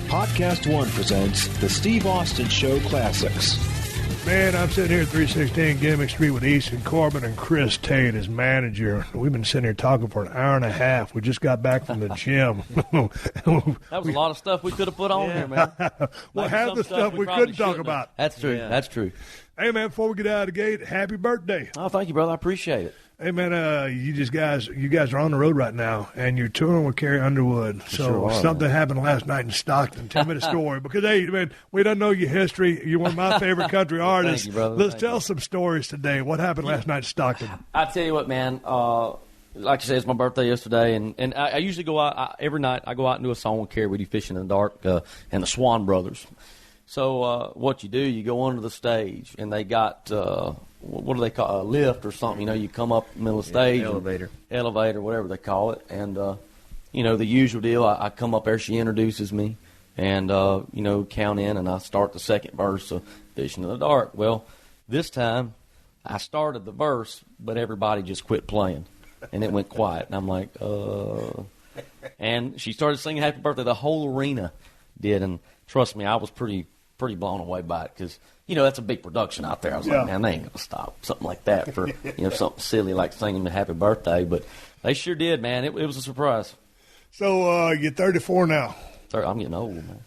PodcastOne presents the Steve Austin Show Classics. Man, I'm sitting here at 316 Gimmick Street with Easton Corbin and Chris Tate, his manager. We've been sitting here talking for an hour and a half. We just got back from the gym. That was a lot of stuff we could have put on here, man. Well, half the stuff we couldn't talk about. That's true. Yeah. That's true. Hey, man, before we get out of the gate, happy birthday. Oh, thank you, brother. I appreciate it. Hey, man, you guys are on the road right now, and you're touring with Carrie Underwood. So something happened last night in Stockton. Tell me the story. Because, hey, man, we don't know your history. You're one of my favorite country artists. Thank you, brother. Let's tell some stories today. What happened last night in Stockton? I tell you what, man. Like I said, it's my birthday yesterday, and I usually go out every night. I go out and do a song with Carrie. We do Fishing in the Dark and the Swan Brothers. So what you do, you go onto the stage, and they got what do they call a lift or something? You know, you come up in the middle of the stage, elevator, whatever they call it, and you know the usual deal. I come up there, she introduces me, and you know count in, and I start the second verse of Fishing in the Dark. Well, this time I started the verse, but everybody just quit playing, and it went quiet, and I'm like, and she started singing Happy Birthday. The whole arena did, and trust me, I was pretty blown away by it because, you know, that's a big production out there. I was like, man, they ain't going to stop something like that for, you know, something silly like singing the Happy Birthday. But they sure did, man. It was a surprise. So you're 34 now. I'm getting old, man.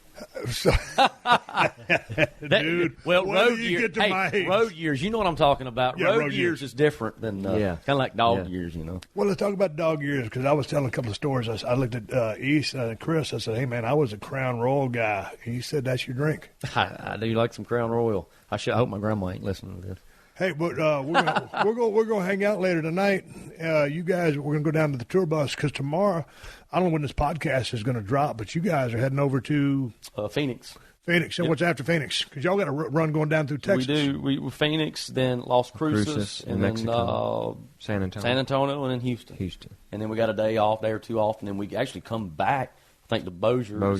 Dude, well, road years. Road years. You know what I'm talking about. Yeah, road years is different than kind of like dog years, you know. Well, let's talk about dog years because I was telling a couple of stories. I looked at East Chris. I said, "Hey, man, I was a Crown Royal guy." He said, "That's your drink." I do like some Crown Royal. I hope my grandma ain't listening to this. Hey, but we're gonna hang out later tonight. You guys, we're gonna go down to the tour bus because tomorrow, I don't know when this podcast is gonna drop, but you guys are heading over to Phoenix. Phoenix. And what's after Phoenix? Because y'all got a run going down through Texas. We do. We Phoenix, then Las Cruces, and then San Antonio. San Antonio, and then Houston. And then we got a day or two off, and then we actually come back. I think to Bossier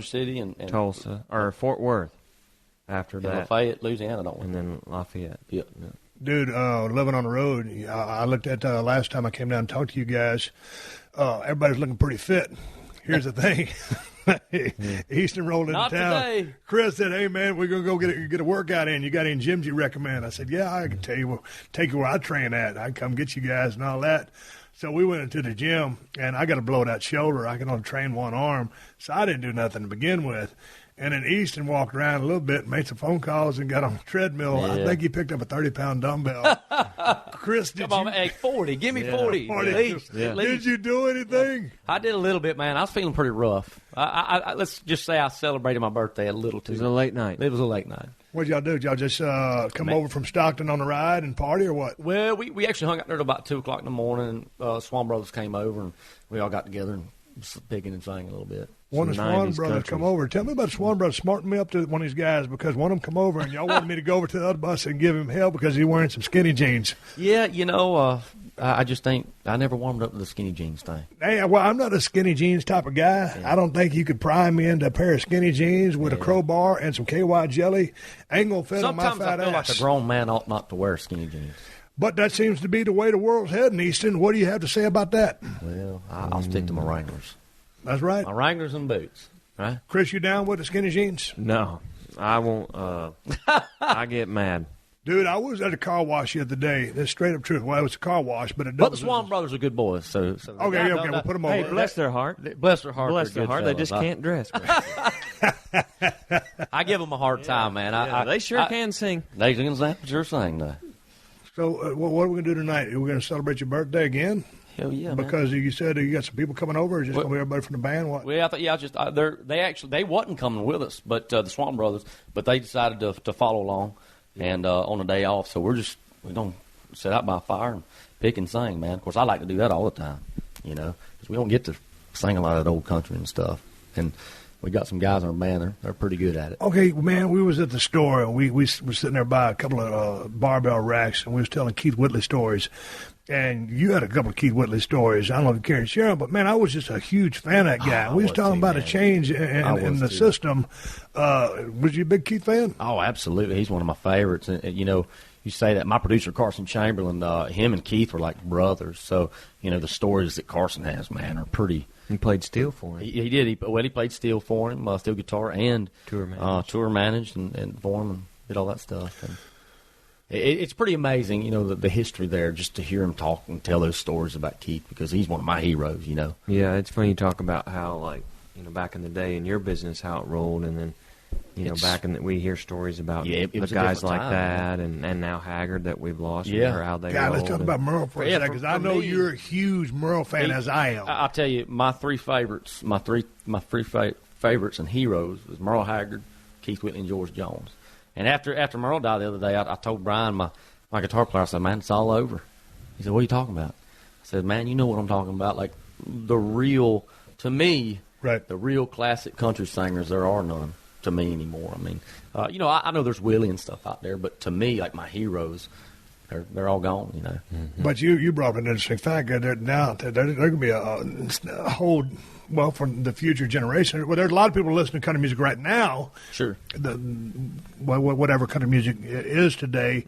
City, and Tulsa or Fort Worth. After that, Lafayette, Louisiana, don't we? And then Lafayette. Yeah. Dude, living on the road, I looked at last time I came down and talked to you guys. Everybody's looking pretty fit. Here's the thing. Easton rolled into town. Today. Chris said, "Hey, man, we're going to go get a workout in. You got any gyms you recommend?" I said, "Yeah, I can take you where I train at. I can come get you guys and all that." So we went into the gym, and I got a blown out shoulder. I can only train one arm, so I didn't do nothing to begin with. And then Easton walked around a little bit, made some phone calls, and got on the treadmill. Yeah. I think he picked up a 30-pound dumbbell. Chris, come on, hey, 40. Give me 40. 40. At least. Did you do anything? I did a little bit, man. I was feeling pretty rough. I let's just say I celebrated my birthday a little too. It was a late night. It was a late night. What did y'all do? Did y'all just come over from Stockton on the ride and party or what? Well, we actually hung out there till about 2 o'clock in the morning. And Swan Brothers came over, and we all got together and was picking and sang a little bit. One of the Swan Brothers come over. Tell me about the Swan Brothers. Smarten me up to one of these guys because one of them come over and y'all wanted me to go over to the other bus and give him hell because he's wearing some skinny jeans. Yeah, you know, I just think I never warmed up to the skinny jeans thing. Hey, well, I'm not a skinny jeans type of guy. Yeah. I don't think you could pry me into a pair of skinny jeans with a crowbar and some KY jelly. Ain't going to fit on my fat ass. Sometimes I feel like a grown man ought not to wear skinny jeans. But that seems to be the way the world's heading, Easton. What do you have to say about that? Well, I'll stick to my Wranglers. That's right. My Wranglers and boots. Right? Chris, you down with the skinny jeans? No, I won't. I get mad. Dude, I was at a car wash the other day. That's straight up truth. Well, it was a car wash, but it doesn't. But the Swan Brothers are good boys. So okay, we'll put them over. Hey, bless their heart. Bless their heart. Bless their heart. They just can't dress. I give them a hard time, man. They sure can sing. They can sure sing, though. So what are we going to do tonight? Are we going to celebrate your birthday again? Hell yeah, because man. You said you got some people coming over, or just going to be everybody from the band? What? Well, I thought, they wasn't coming with us, but the Swan Brothers, but they decided to follow along, and on the day off, so we're going to sit out by a fire and pick and sing, man. Of course, I like to do that all the time, you know, because we don't get to sing a lot of that old country and stuff, and we got some guys in our band. They're pretty good at it. Okay, man, we was at the store, and we were sitting there by a couple of barbell racks, and we was telling Keith Whitley stories. And you had a couple of Keith Whitley stories. I don't know if you care to share them, but, man, I was just a huge fan of that guy. We was talking about a change in the system. Was you a big Keith fan? Oh, absolutely. He's one of my favorites. And you know, you say that. My producer, Carson Chamberlain, him and Keith were like brothers. So, you know, the stories that Carson has, man, are pretty – He played steel for him. He did. He played steel for him, steel guitar, and tour managed and for him and did all that stuff. And it's pretty amazing, the history there, just to hear him talk and tell those stories about Keith, because he's one of my heroes, Yeah, it's funny you talk about how, like, back in the day in your business, how it rolled, and then, we hear stories about the guys like that, and now Haggard that we've lost, or how they rolled. Let's talk about Merle for a second, because I know you're a huge Merle fan, as I am. I'll tell you, my three favorites, favorites and heroes was Merle Haggard, Keith Whitley, and George Jones. And after Merle died the other day, I told Brian, my guitar player, I said, man, it's all over. He said, what are you talking about? I said, man, you know what I'm talking about. Like, the real, to me, the real classic country singers, there are none to me anymore. I mean, I know there's Willie and stuff out there, but to me, like, my heroes, they're all gone, Mm-hmm. But you brought up an interesting fact. Now there's going to be a whole, for the future generation. Well, there's a lot of people listening to country music right now. Sure. Whatever country music is today,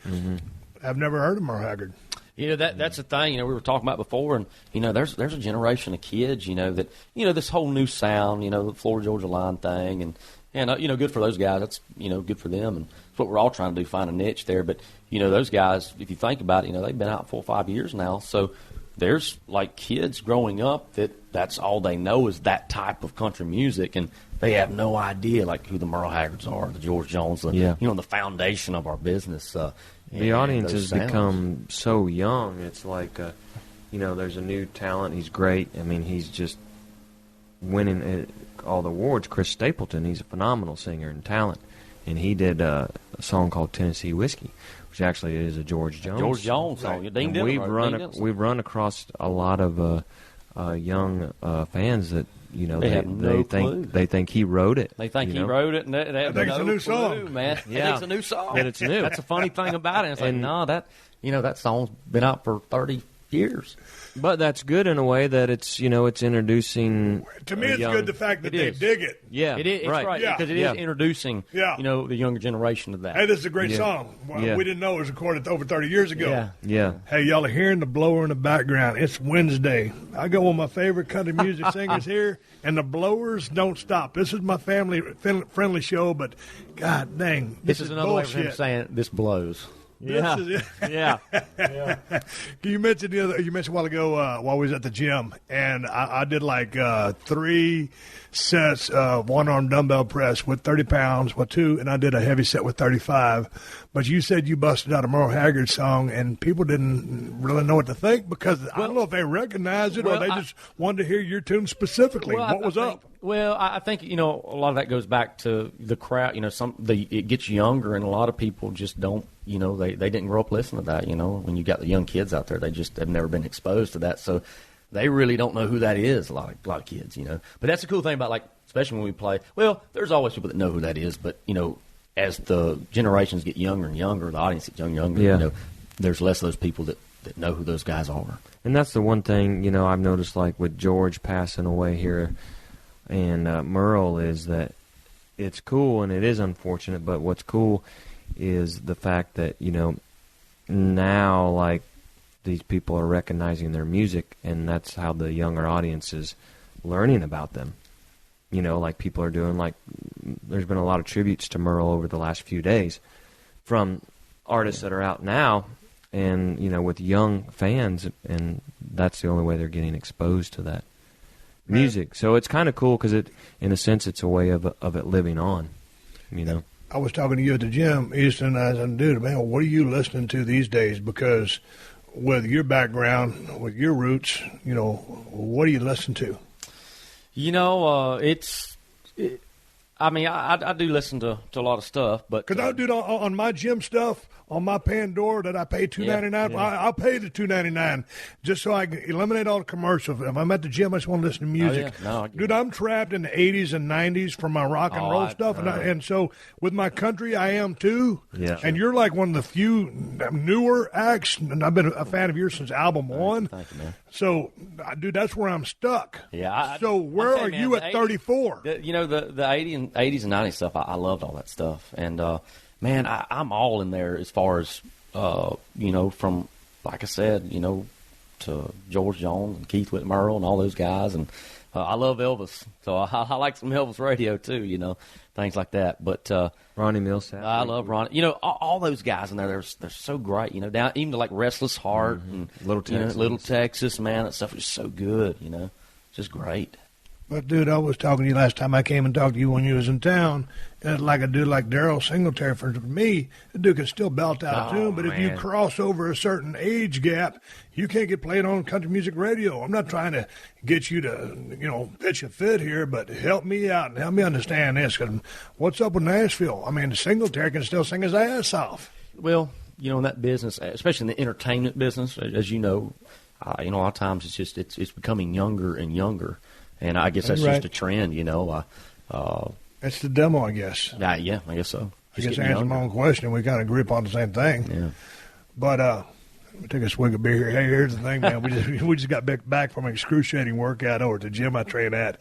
I've never heard of Merle Haggard. That's the thing, we were talking about before, and, there's a generation of kids, that, this whole new sound, the Florida Georgia Line thing, and good for those guys. That's, good for them, and it's what we're all trying to do, find a niche there. But, those guys, if you think about it, they've been out 4 or 5 years now, so there's, like, kids growing up that's all they know is that type of country music, and they have no idea, like, who the Merle Haggards are, the George Jones, the foundation of our business. The audience has become so young. It's like, there's a new talent. He's great. I mean, he's just winning all the awards. Chris Stapleton, he's a phenomenal singer and talent. And he did a song called Tennessee Whiskey, which actually is a George Jones song. We've run across a lot of young fans that they think he wrote it. They think he wrote it, and they have it's a new song, man. Yeah, it's a new song. And it's new. That's a funny thing about it. It's like, no, that song's been out for 30 years. But that's good in a way that it's introducing. To me, it's good the fact that they dig it. Yeah, it is. It's right, because it is introducing. The younger generation to that. Hey, this is a great song. Well, we didn't know it was recorded over 30 years ago. Yeah. Hey, y'all are hearing the blower in the background. It's Wednesday. I got one of my favorite country music singers here, and the blowers don't stop. This is my family-friendly show, but God dang, this is another bullshit. way of him saying this blows. This is it. Yeah. You mentioned a while ago while we was at the gym, and I did like 3 sets of one-arm dumbbell press with 30 pounds, 2, and I did a heavy set with 35. But you said you busted out a Merle Haggard song, and people didn't really know what to think because I don't know if they recognized it or they just wanted to hear your tune specifically. What was up? Well, I think, a lot of that goes back to the crowd. It gets younger, and a lot of people just don't, they didn't grow up listening to that, When you got the young kids out there, they just have never been exposed to that. So they really don't know who that is, a lot of kids, But that's the cool thing about, like, especially when we play. Well, there's always people that know who that is, but, as the generations get younger and younger, the audience gets younger, there's less of those people that know who those guys are. And that's the one thing, I've noticed, like, with George passing away here and Merle, is that it's cool and it is unfortunate, but what's cool is the fact that, now, like, these people are recognizing their music, and that's how the younger audience is learning about them. Like people are doing, like, there's been a lot of tributes to Merle over the last few days from artists that are out now and, with young fans, and that's the only way they're getting exposed to that music. So it's kind of cool because in a sense, it's a way of it living on, I was talking to you at the gym, Easton, and I said, dude, man, what are you listening to these days? Because with your background, with your roots, what do you listen to? I do listen to a lot of stuff, but because I do on my gym stuff on my Pandora that I pay $2.99. I'll pay the $2.99 just so I can eliminate all the commercials. If I'm at the gym, I just want to listen to music. Dude, I'm trapped in the 80s and 90s from my rock and roll stuff, and so with my country, I am too. Yeah, and you're like one of the few newer acts, and I've been a fan of yours since album 1. Thank you, man. So, dude, that's where I'm stuck. Yeah. So where are you at 34? The 80s and 90s stuff, I loved all that stuff, and man, I'm all in there as far as from, like I said, to George Jones and Keith Whitley, Merle and all those guys, and I love Elvis, so I like some Elvis radio too. Things like that. But Ronnie Millsap. I love Ronnie. All those guys in there, they're so great. Down even to like Restless Heart and Little Texas, man, that stuff is so good. Just great. But, dude, I was talking to you last time I came and talked to you when you was in town. And like a dude like Daryl Singletary, for me, the dude can still belt out a tune. But if you cross over a certain age gap, you can't get played on country music radio. I'm not trying to get you to, pitch a fit here, but help me out and help me understand this. Because what's up with Nashville? I mean, Singletary can still sing his ass off. Well, in that business, especially in the entertainment business, as you know, a lot of times it's becoming younger and younger. And I guess that's just a trend, It's the demo, I guess. Yeah, I guess so. I guess to answer my own question, we kind of agree upon the same thing. Yeah. But let me take a swig of beer here. Hey, here's the thing, man. We just got back from an excruciating workout over at the gym I train at.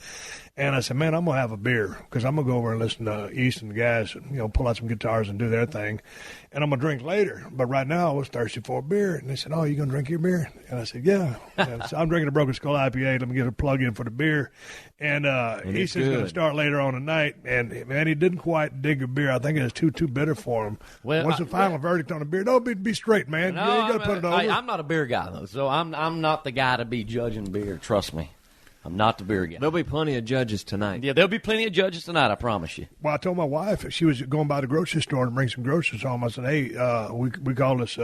And I said, man, I'm going to have a beer because I'm going to go over and listen to Easton guys, pull out some guitars and do their thing. And I'm going to drink later. But right now I was thirsty for a beer. And they said, oh, you going to drink your beer? And I said, yeah. And so I'm drinking a Broken Skull IPA. Let me get a plug in for the beer. And Easton's going to start later on tonight. And, man, he didn't quite dig a beer. I think it was too bitter for him. Well, what's the final verdict on the beer? No, be straight, man. No, you got to put it over. I'm not a beer guy, though. So I'm not the guy to be judging beer. Trust me. I'm not the beer guy. There'll be plenty of judges tonight. Yeah, there'll be plenty of judges tonight, I promise you. Well, I told my wife, she was going by the grocery store to bring some groceries home. I said, hey, we call this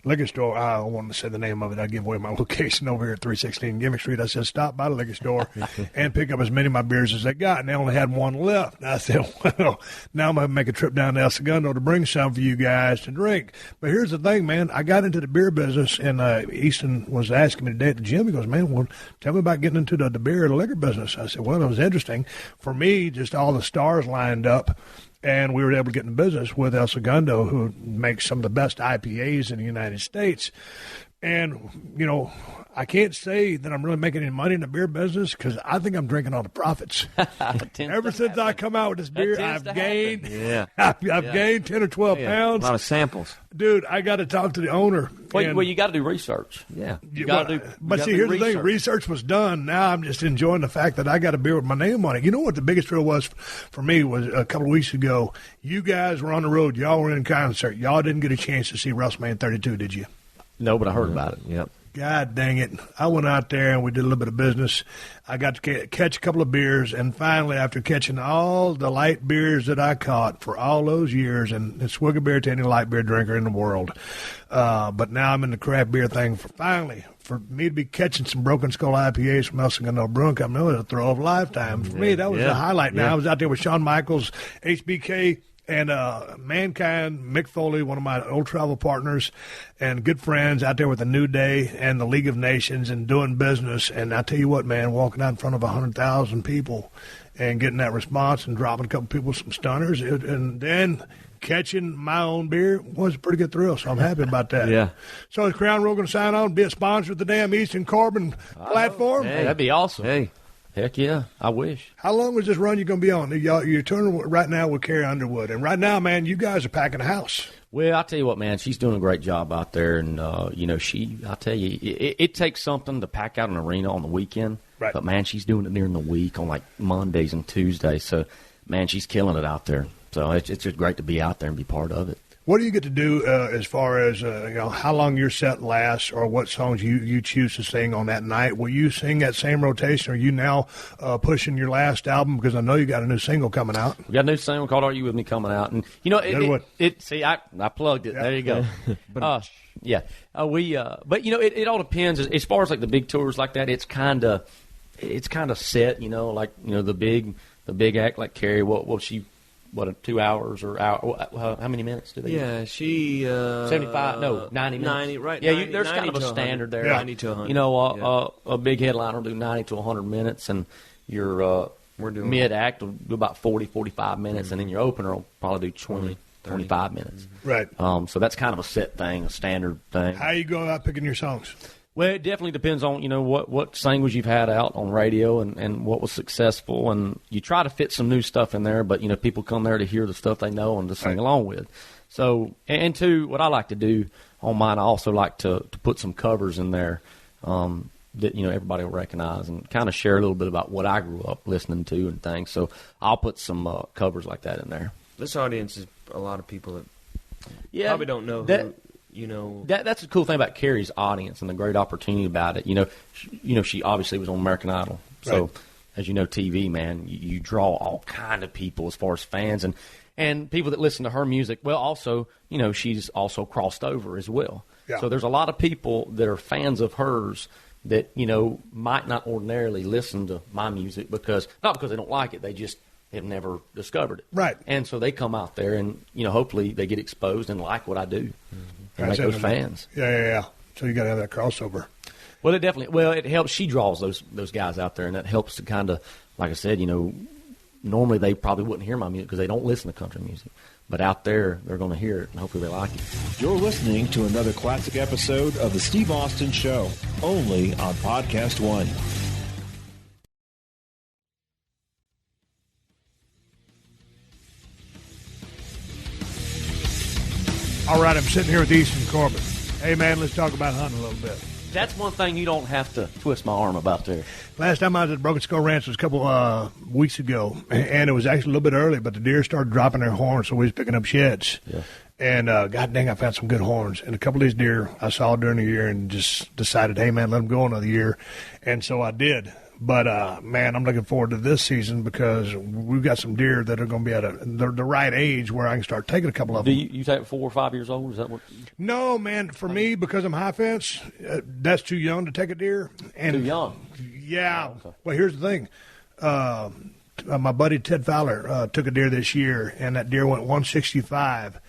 liquor store. I don't want to say the name of it. I give away my location over here at 316 Gimmick Street. I said, stop by the liquor store and pick up as many of my beers as they got. And they only had one left. And I said, well, now I'm going to make a trip down to El Segundo to bring some for you guys to drink. But here's the thing, man. I got into the beer business, and Easton was asking me today at the gym. He goes, man, well, tell me about getting into the beer and the liquor business. I said, well, it was interesting. For me, just all the stars lined up. And we were able to get in business with El Segundo, who makes some of the best IPAs in the United States. And, I can't say that I'm really making any money in the beer business because I think I'm drinking all the profits. Ever since I come out with this beer, I've gained gained 10 or 12 pounds. A lot of samples. Dude, I got to talk to the owner. Well, you got to do research. Yeah. But see, here's the thing. Research was done. Now I'm just enjoying the fact that I got a beer with my name on it. You know what the biggest thrill was for me was a couple of weeks ago. You guys were on the road. Y'all were in concert. Y'all didn't get a chance to see WrestleMania 32, did you? No, but I heard about it. Yep. God dang it. I went out there and we did a little bit of business. I got to catch a couple of beers, and finally, after catching all the light beers that I caught for all those years, and swig a beer to any light beer drinker in the world, but now I'm in the craft beer thing for me to be catching some Broken Skull IPAs from El Segundo Brewing Company, it was a throw of a lifetime. For me, that was the highlight. Now, I was out there with Shawn Michaels, HBK, and Mankind, Mick Foley, one of my old travel partners, and good friends out there with the New Day and the League of Nations and doing business. And I tell you what, man, walking out in front of 100,000 people and getting that response and dropping a couple people some stunners, and then catching my own beer was a pretty good thrill, so I'm happy about that. Yeah. So is Crown Royal going to sign on and be a sponsor of the damn Easton Corbin platform? Hey, that'd be awesome. Hey. Heck yeah, I wish. How long is this run you going to be on? You're touring right now with Carrie Underwood. And right now, man, you guys are packing a house. Well, I'll tell you what, man, she's doing a great job out there. And, I'll tell you, it takes something to pack out an arena on the weekend. Right. But, man, she's doing it during the week on, like, Mondays and Tuesdays. So, man, she's killing it out there. So it's just great to be out there and be part of it. What do you get to do as far as how long your set lasts, or what songs you choose to sing on that night? Will you sing that same rotation? Or are you now pushing your last album? Because I know you got a new single coming out. We got a new single called "Are You With Me" coming out, and see, I plugged it. Yeah. There you go. Yeah. But it all depends as far as like the big tours like that. It's kind of set. The big act like Carrie. What 2 hours or hour? How many minutes do they? Yeah, she 75. No, 90 minutes. 90, right? Yeah, 90, there's kind of a standard there. Yeah. 90 to 100. A big headliner will do 90 to 100 minutes, and your mid act will do about 40, 45 minutes, and then your opener will probably do 20, 25 minutes. Right. So that's kind of a set thing, a standard thing. How you go about picking your songs? Well, it definitely depends on, what singles you've had out on radio and what was successful. And you try to fit some new stuff in there, but, people come there to hear the stuff they know and to sing along with. So, and two, what I like to do on mine, I also like to put some covers in there. that everybody will recognize, and kind of share a little bit about what I grew up listening to and things. So I'll put some covers like that in there. This audience is a lot of people that probably don't know that. Who, That's the cool thing about Carrie's audience and the great opportunity about it. She obviously was on American Idol, so. Right. As you know, TV, man, you draw all kind of people as far as fans and people that listen to her music. Well, also, she's also crossed over as well. Yeah. So there's a lot of people that are fans of hers that, might not ordinarily listen to my music not because they don't like it, they just have never discovered it. Right. And so they come out there and, hopefully they get exposed and like what I do and make those fans. Yeah. So you got to have that crossover. Well, it helps. She draws those guys out there, and that helps to kind of, like I said, normally they probably wouldn't hear my music because they don't listen to country music. But out there, they're going to hear it, and hopefully they like it. You're listening to another classic episode of The Steve Austin Show, only on PodcastOne. All right, I'm sitting here with Easton Corbin. Hey, man, let's talk about hunting a little bit. That's one thing you don't have to twist my arm about there. Last time I was at Broken Skull Ranch was a couple weeks ago, and it was actually a little bit early, but the deer started dropping their horns, so we was picking up sheds. Yeah. And God dang, I found some good horns. And a couple of these deer I saw during the year and just decided, hey, man, let them go another year. And so I did. But, man, I'm looking forward to this season because we've got some deer that are going to be at the right age where I can start taking a couple of them. Do you take 4 or 5 years old? Is that what? No, man. For me, because I'm high fence, that's too young to take a deer. And too young? Yeah. Oh, okay. Well, here's the thing. My buddy Ted Fowler took a deer this year, and that deer went 165,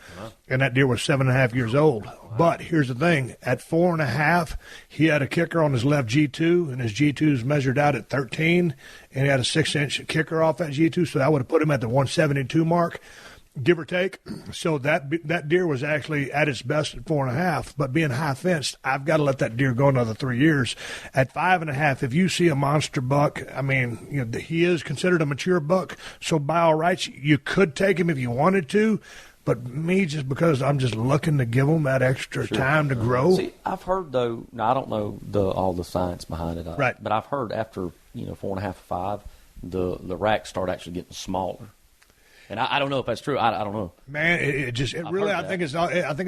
and that deer was 7.5 years old. Wow. But here's the thing. At 4.5, he had a kicker on his left G2, and his G2's measured out at 13, and he had a 6-inch kicker off that G2, so that would have put him at the 172 mark, give or take. So that deer was actually at its best at 4.5. But being high fenced, I've got to let that deer go another 3 years. At 5.5, if you see a monster buck, I mean, he is considered a mature buck. So by all rights, you could take him if you wanted to. But me, just because I'm just looking to give them that extra time to grow. See, I've heard though. Now I don't know all the science behind it, right? But I've heard after 4.5 or 5, the racks start actually getting smaller. And I don't know if that's true. I don't know. Man, I think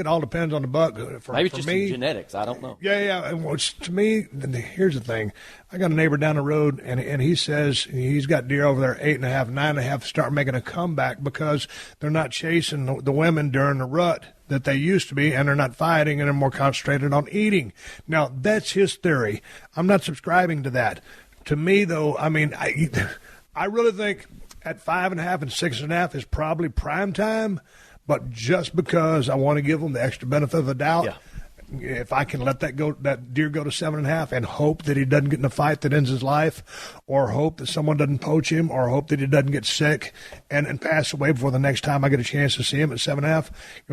it all depends on the buck. Maybe it's just some genetics. I don't know. Yeah. And to me, here's the thing. I got a neighbor down the road, and he says he's got deer over there 8.5, 9.5 start making a comeback because they're not chasing the women during the rut that they used to be, and they're not fighting, and they're more concentrated on eating. Now, that's his theory. I'm not subscribing to that. To me, though, I mean, I really think at 5.5 and 6.5 is probably prime time, but just because I want to give them the extra benefit of the doubt, if I can let that deer go to 7.5 and hope that he doesn't get in a fight that ends his life, or hope that someone doesn't poach him, or hope that he doesn't get sick and pass away before the next time I get a chance to see him at 7.5,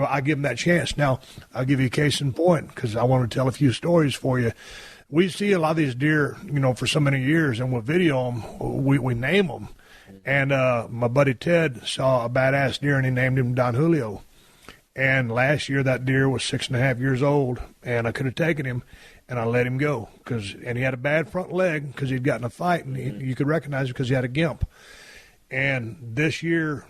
I give him that chance. Now, I'll give you a case in point because I want to tell a few stories for you. We see a lot of these deer, for so many years, and we'll video them, we name them. And my buddy Ted saw a badass deer, and he named him Don Julio. And last year, that deer was 6.5 years old, and I could have taken him, and I let him go. And he had a bad front leg because he'd gotten a fight, and you could recognize it because he had a gimp. And this year,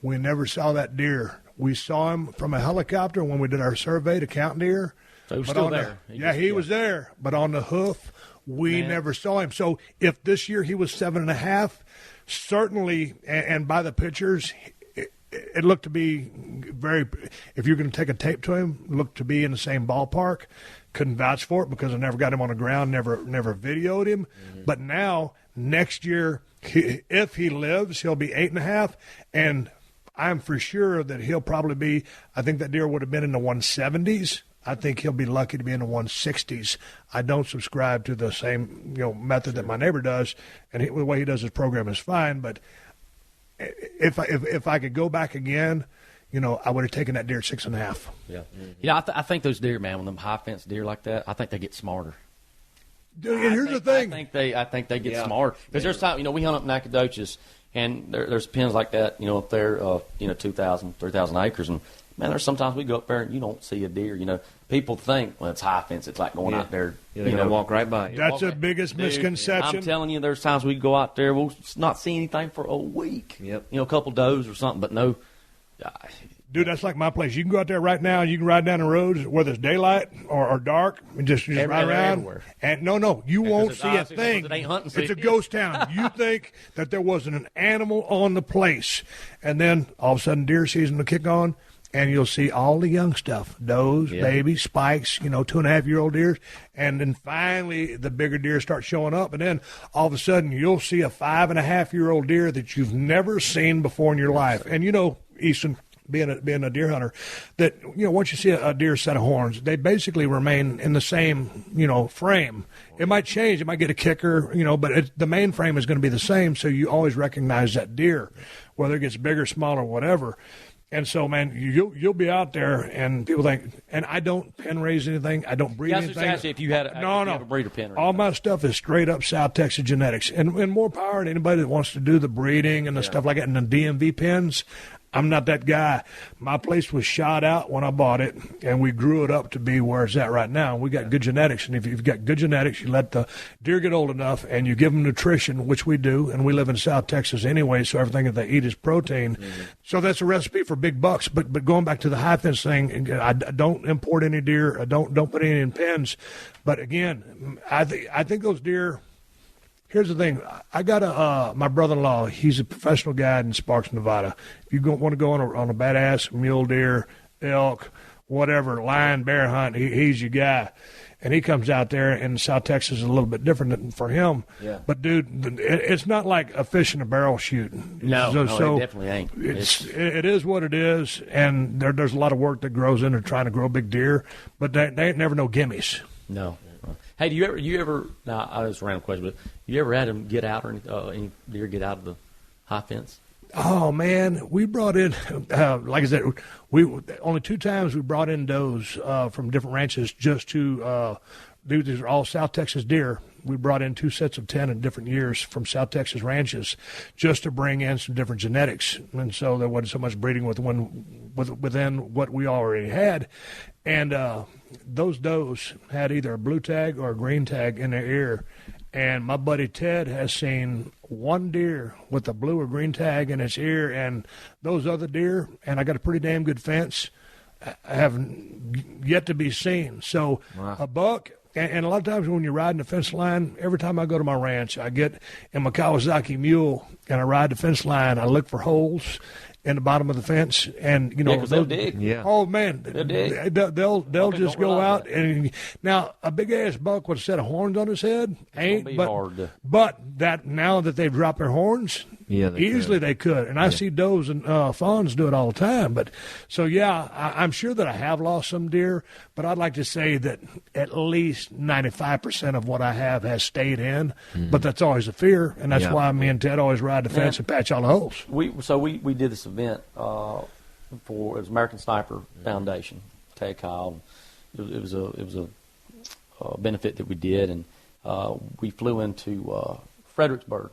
we never saw that deer. We saw him from a helicopter when we did our survey to count deer. So he was still there. He was there, but on the hoof, we never saw him. So if this year he was 7.5, certainly, and by the pictures, it looked to be if you're going to take a tape to him, looked to be in the same ballpark. Couldn't vouch for it because I never got him on the ground, never videoed him. Mm-hmm. But now, next year, if he lives, he'll be 8.5, and I'm for sure that he'll probably be, I think that deer would have been in the 170s. I think he'll be lucky to be in the 160s. I don't subscribe to the same method that my neighbor does, and the way he does his program is fine. But if I could go back again, I would have taken that deer at 6.5. Yeah, mm-hmm. I think those deer, man, when them high fence deer like that, I think they get smarter. Dude, and here's the thing. I think they get smarter because there's time. We hunt up Nacogdoches, and there's pens like that. Up there, 2,000, 3,000 acres, and man, there's sometimes we go up there and you don't see a deer. You know, people think, well, it's high fence. It's like going out there. You know, walk right by you. That's the biggest misconception. I'm telling you, there's times we go out there, we'll not see anything for a week. Yep. You know, a couple does or something, but no. Dude, that's like my place. You can go out there right now. You can ride down the roads, whether it's daylight or dark, and just ride around. Everywhere. And no, you won't see a thing. It ain't hunting It's a season. ghost town. You think that there wasn't an animal on the place, and then all of a sudden deer season will kick on, and you'll see all the young stuff, does, babies, spikes, 2.5-year-old deers, and then finally the bigger deer start showing up, and then all of a sudden you'll see a 5.5-year-old deer that you've never seen before in your life. And Easton, being a deer hunter, that once you see a deer set of horns, they basically remain in the same frame. It might change, it might get a kicker, but the main frame is going to be the same. So you always recognize that deer, whether it gets bigger, smaller, whatever. And so, man, you'll be out there, and people think, and I don't pen raise anything, I don't breed anything. Just if you had a breeder pen. All my stuff is straight up South Texas genetics, and more power to anybody that wants to do the breeding and the stuff like that, and the DMV pens. I'm not that guy. My place was shot out when I bought it, and we grew it up to be where it's at right now. We got good genetics, and if you've got good genetics, you let the deer get old enough, and you give them nutrition, which we do, and we live in South Texas anyway, so everything that they eat is protein. Mm-hmm. So that's a recipe for big bucks. But going back to the high fence thing, I don't import any deer. I don't put any in pens. But again, I think those deer. Here's the thing. I got my brother-in-law. He's a professional guide in Sparks, Nevada. If you want to go on a badass mule deer, elk, whatever, lion, bear hunt, he's your guy. And he comes out there, and South Texas is a little bit different for him. Yeah. But, dude, it's not like a fish in a barrel shooting. No, it definitely ain't. It is what it is, and there's a lot of work that grows into trying to grow big deer, but they ain't never no gimmies. No. Hey, do you ever? Now, I was a random question, but you ever had them get out or any deer get out of the high fence? Oh man, we brought in, like I said, we only 2 times we brought in does from different ranches just to do. These are all South Texas deer. We brought in 2 sets of 10 in different years from South Texas ranches just to bring in some different genetics, and so there wasn't so much breeding within what we already had, and those does had either a blue tag or a green tag in their ear. And my buddy Ted has seen 1 deer with a blue or green tag in its ear, and those other deer, and I got a pretty damn good fence, have yet to be seen. So a buck, and a lot of times when you're riding the fence line, every time I go to my ranch, I get in my Kawasaki mule, and I ride the fence line, I look for holes in the bottom of the fence, and because they'll dig. Yeah. Oh man, they'll just go out, and now a big ass buck with a set of horns on his head ain't, but that now that they've dropped their horns, they could, and I see does and fawns do it all the time. But so I'm sure that I have lost some deer, but I'd like to say that at least 95% of what I have has stayed in. Mm-hmm. But that's always a fear, and that's why me and Ted always ride the fence and patch all the holes. We did this event for it was American Sniper Foundation, Ted Kyle. It was a benefit that we did, and we flew into Fredericksburg,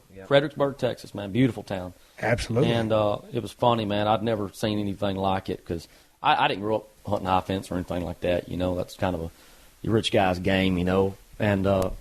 Texas, man, beautiful town. Absolutely. And it was funny, man. I'd never seen anything like it because I didn't grow up hunting high fence or anything like that. That's kind of a rich guy's game, And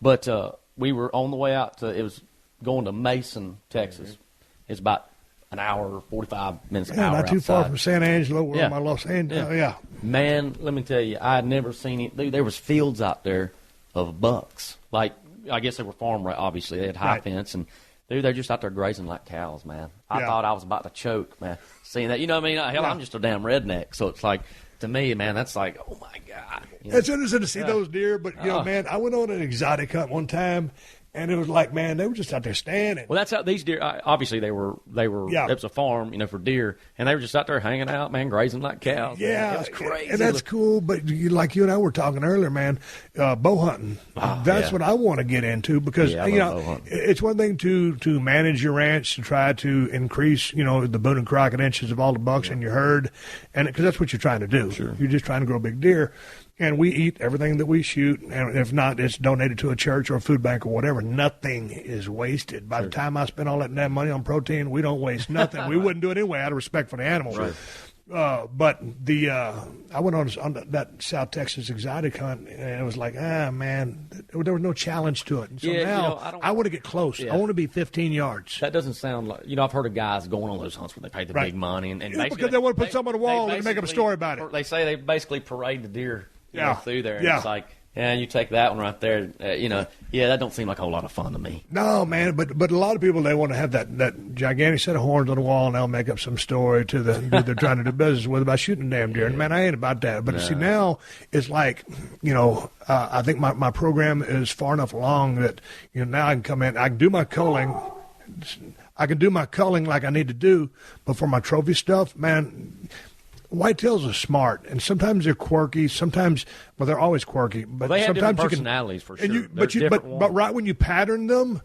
but we were on the way out to. It was going to Mason, Texas. Mm-hmm. It's about an hour, 45 minutes, an hour not too outside. far from San Angelo, where I'm Los Angeles. Yeah. Man, let me tell you, I had never seen it. There was fields out there of bucks. Like, I guess they were farm, obviously. They had high fence, and they're just out there grazing like cows, man. I thought I was about to choke, man, seeing that. You know what I mean? Hell, I'm just a damn redneck, so it's like, to me, man, that's like, oh, my God. It's interesting to see those deer, but, man, I went on an exotic hunt one time, and it was like, man, they were just out there standing. Well, that's how these deer, obviously they were. It was a farm, for deer, and they were just out there hanging out, man, grazing like cows. Yeah. Man. It was crazy. And that's cool, but like you and I were talking earlier, man, bow hunting. That's what I want to get into because, it's one thing to manage your ranch, to try to increase, the Boone and Crockett inches of all the bucks in your herd, and because that's what you're trying to do. Sure. You're just trying to grow big deer. And we eat everything that we shoot, and if not, it's donated to a church or a food bank or whatever. Nothing is wasted. By the time I spend all that damn money on protein, we don't waste nothing. We wouldn't do it anyway out of respect for the animals. Right. But I went on that South Texas exotic hunt, and it was like, man, there was no challenge to it. And so now I want to get close. I want to be 15 yards. That doesn't sound like, I've heard of guys going on those hunts where they pay the big money. And because they want to put something on the wall and make up a story about it. They say they basically parade the deer through there. And yeah. It's like, you take that one right there. That don't seem like a whole lot of fun to me. No, man, but a lot of people, they want to have that gigantic set of horns on the wall, and they'll make up some story to the dude they're trying to do business with about shooting a damn deer. And man, I ain't about that. But see, now it's like, I think my program is far enough along that now I can come in, I can do my culling. I can do my culling like I need to do, but for my trophy stuff, man. Whitetails are smart, and sometimes they're quirky. Sometimes, they're always quirky. But they have sometimes different personalities for sure. But right when you pattern them,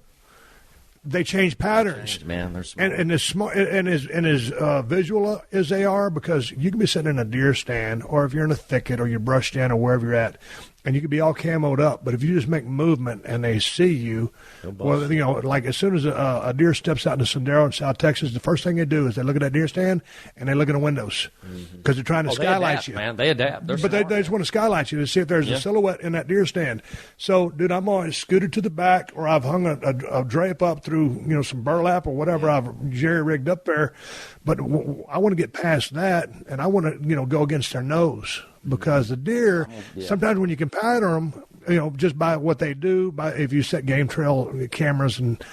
they change patterns. Man, they're smart. And as smart and as visual as they are, because you can be sitting in a deer stand, or if you're in a thicket or your brush stand or wherever you're at, and you can be all camoed up. But if you just make movement and they see you, like as soon as a deer steps out into Sendero in South Texas, the first thing they do is they look at that deer stand and they look in the windows because they're trying to skylight you. Man, they adapt. But they just want to skylight you to see if there's a silhouette in that deer stand. So, dude, I'm always scooted to the back, or I've hung a drape up through some burlap or whatever I've jerry rigged up there. But I want to get past that, and I want to go against their nose. Because the deer, sometimes when you can pattern them, just by what they do, if you set game trail cameras, and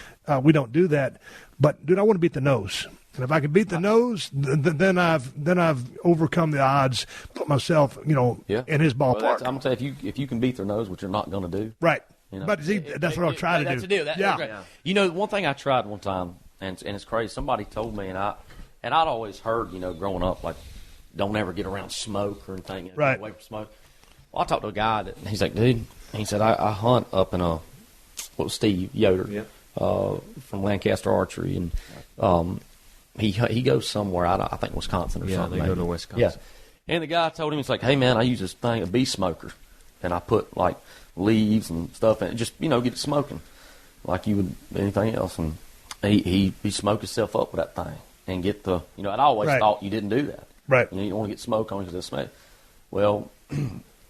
we don't do that. But dude, I want to beat the nose, and if I can beat the nose, then I've overcome the odds, put myself, in his ballpark. Well, I'm gonna say if you can beat their nose, which you're not gonna do, right? But see, that's what I'll try to do. That's the deal. Great. One thing I tried one time, and it's crazy. Somebody told me, and I'd always heard, growing up, like, don't ever get around smoke or anything. Right. Away from smoke. Well, I talked to a guy that he's like, dude, he said, I hunt up in Steve Yoder from Lancaster Archery, and he goes somewhere, I think Wisconsin or something. Yeah, they go to Wisconsin. Yeah. And the guy told him, he's like, hey, man, I use this thing, a bee smoker, and I put, like, leaves and stuff in it, just, get it smoking like you would anything else. And he smoked himself up with that thing and get the, I'd always thought you didn't do that. Right. You don't want to get smoke on because of the smoke. Well,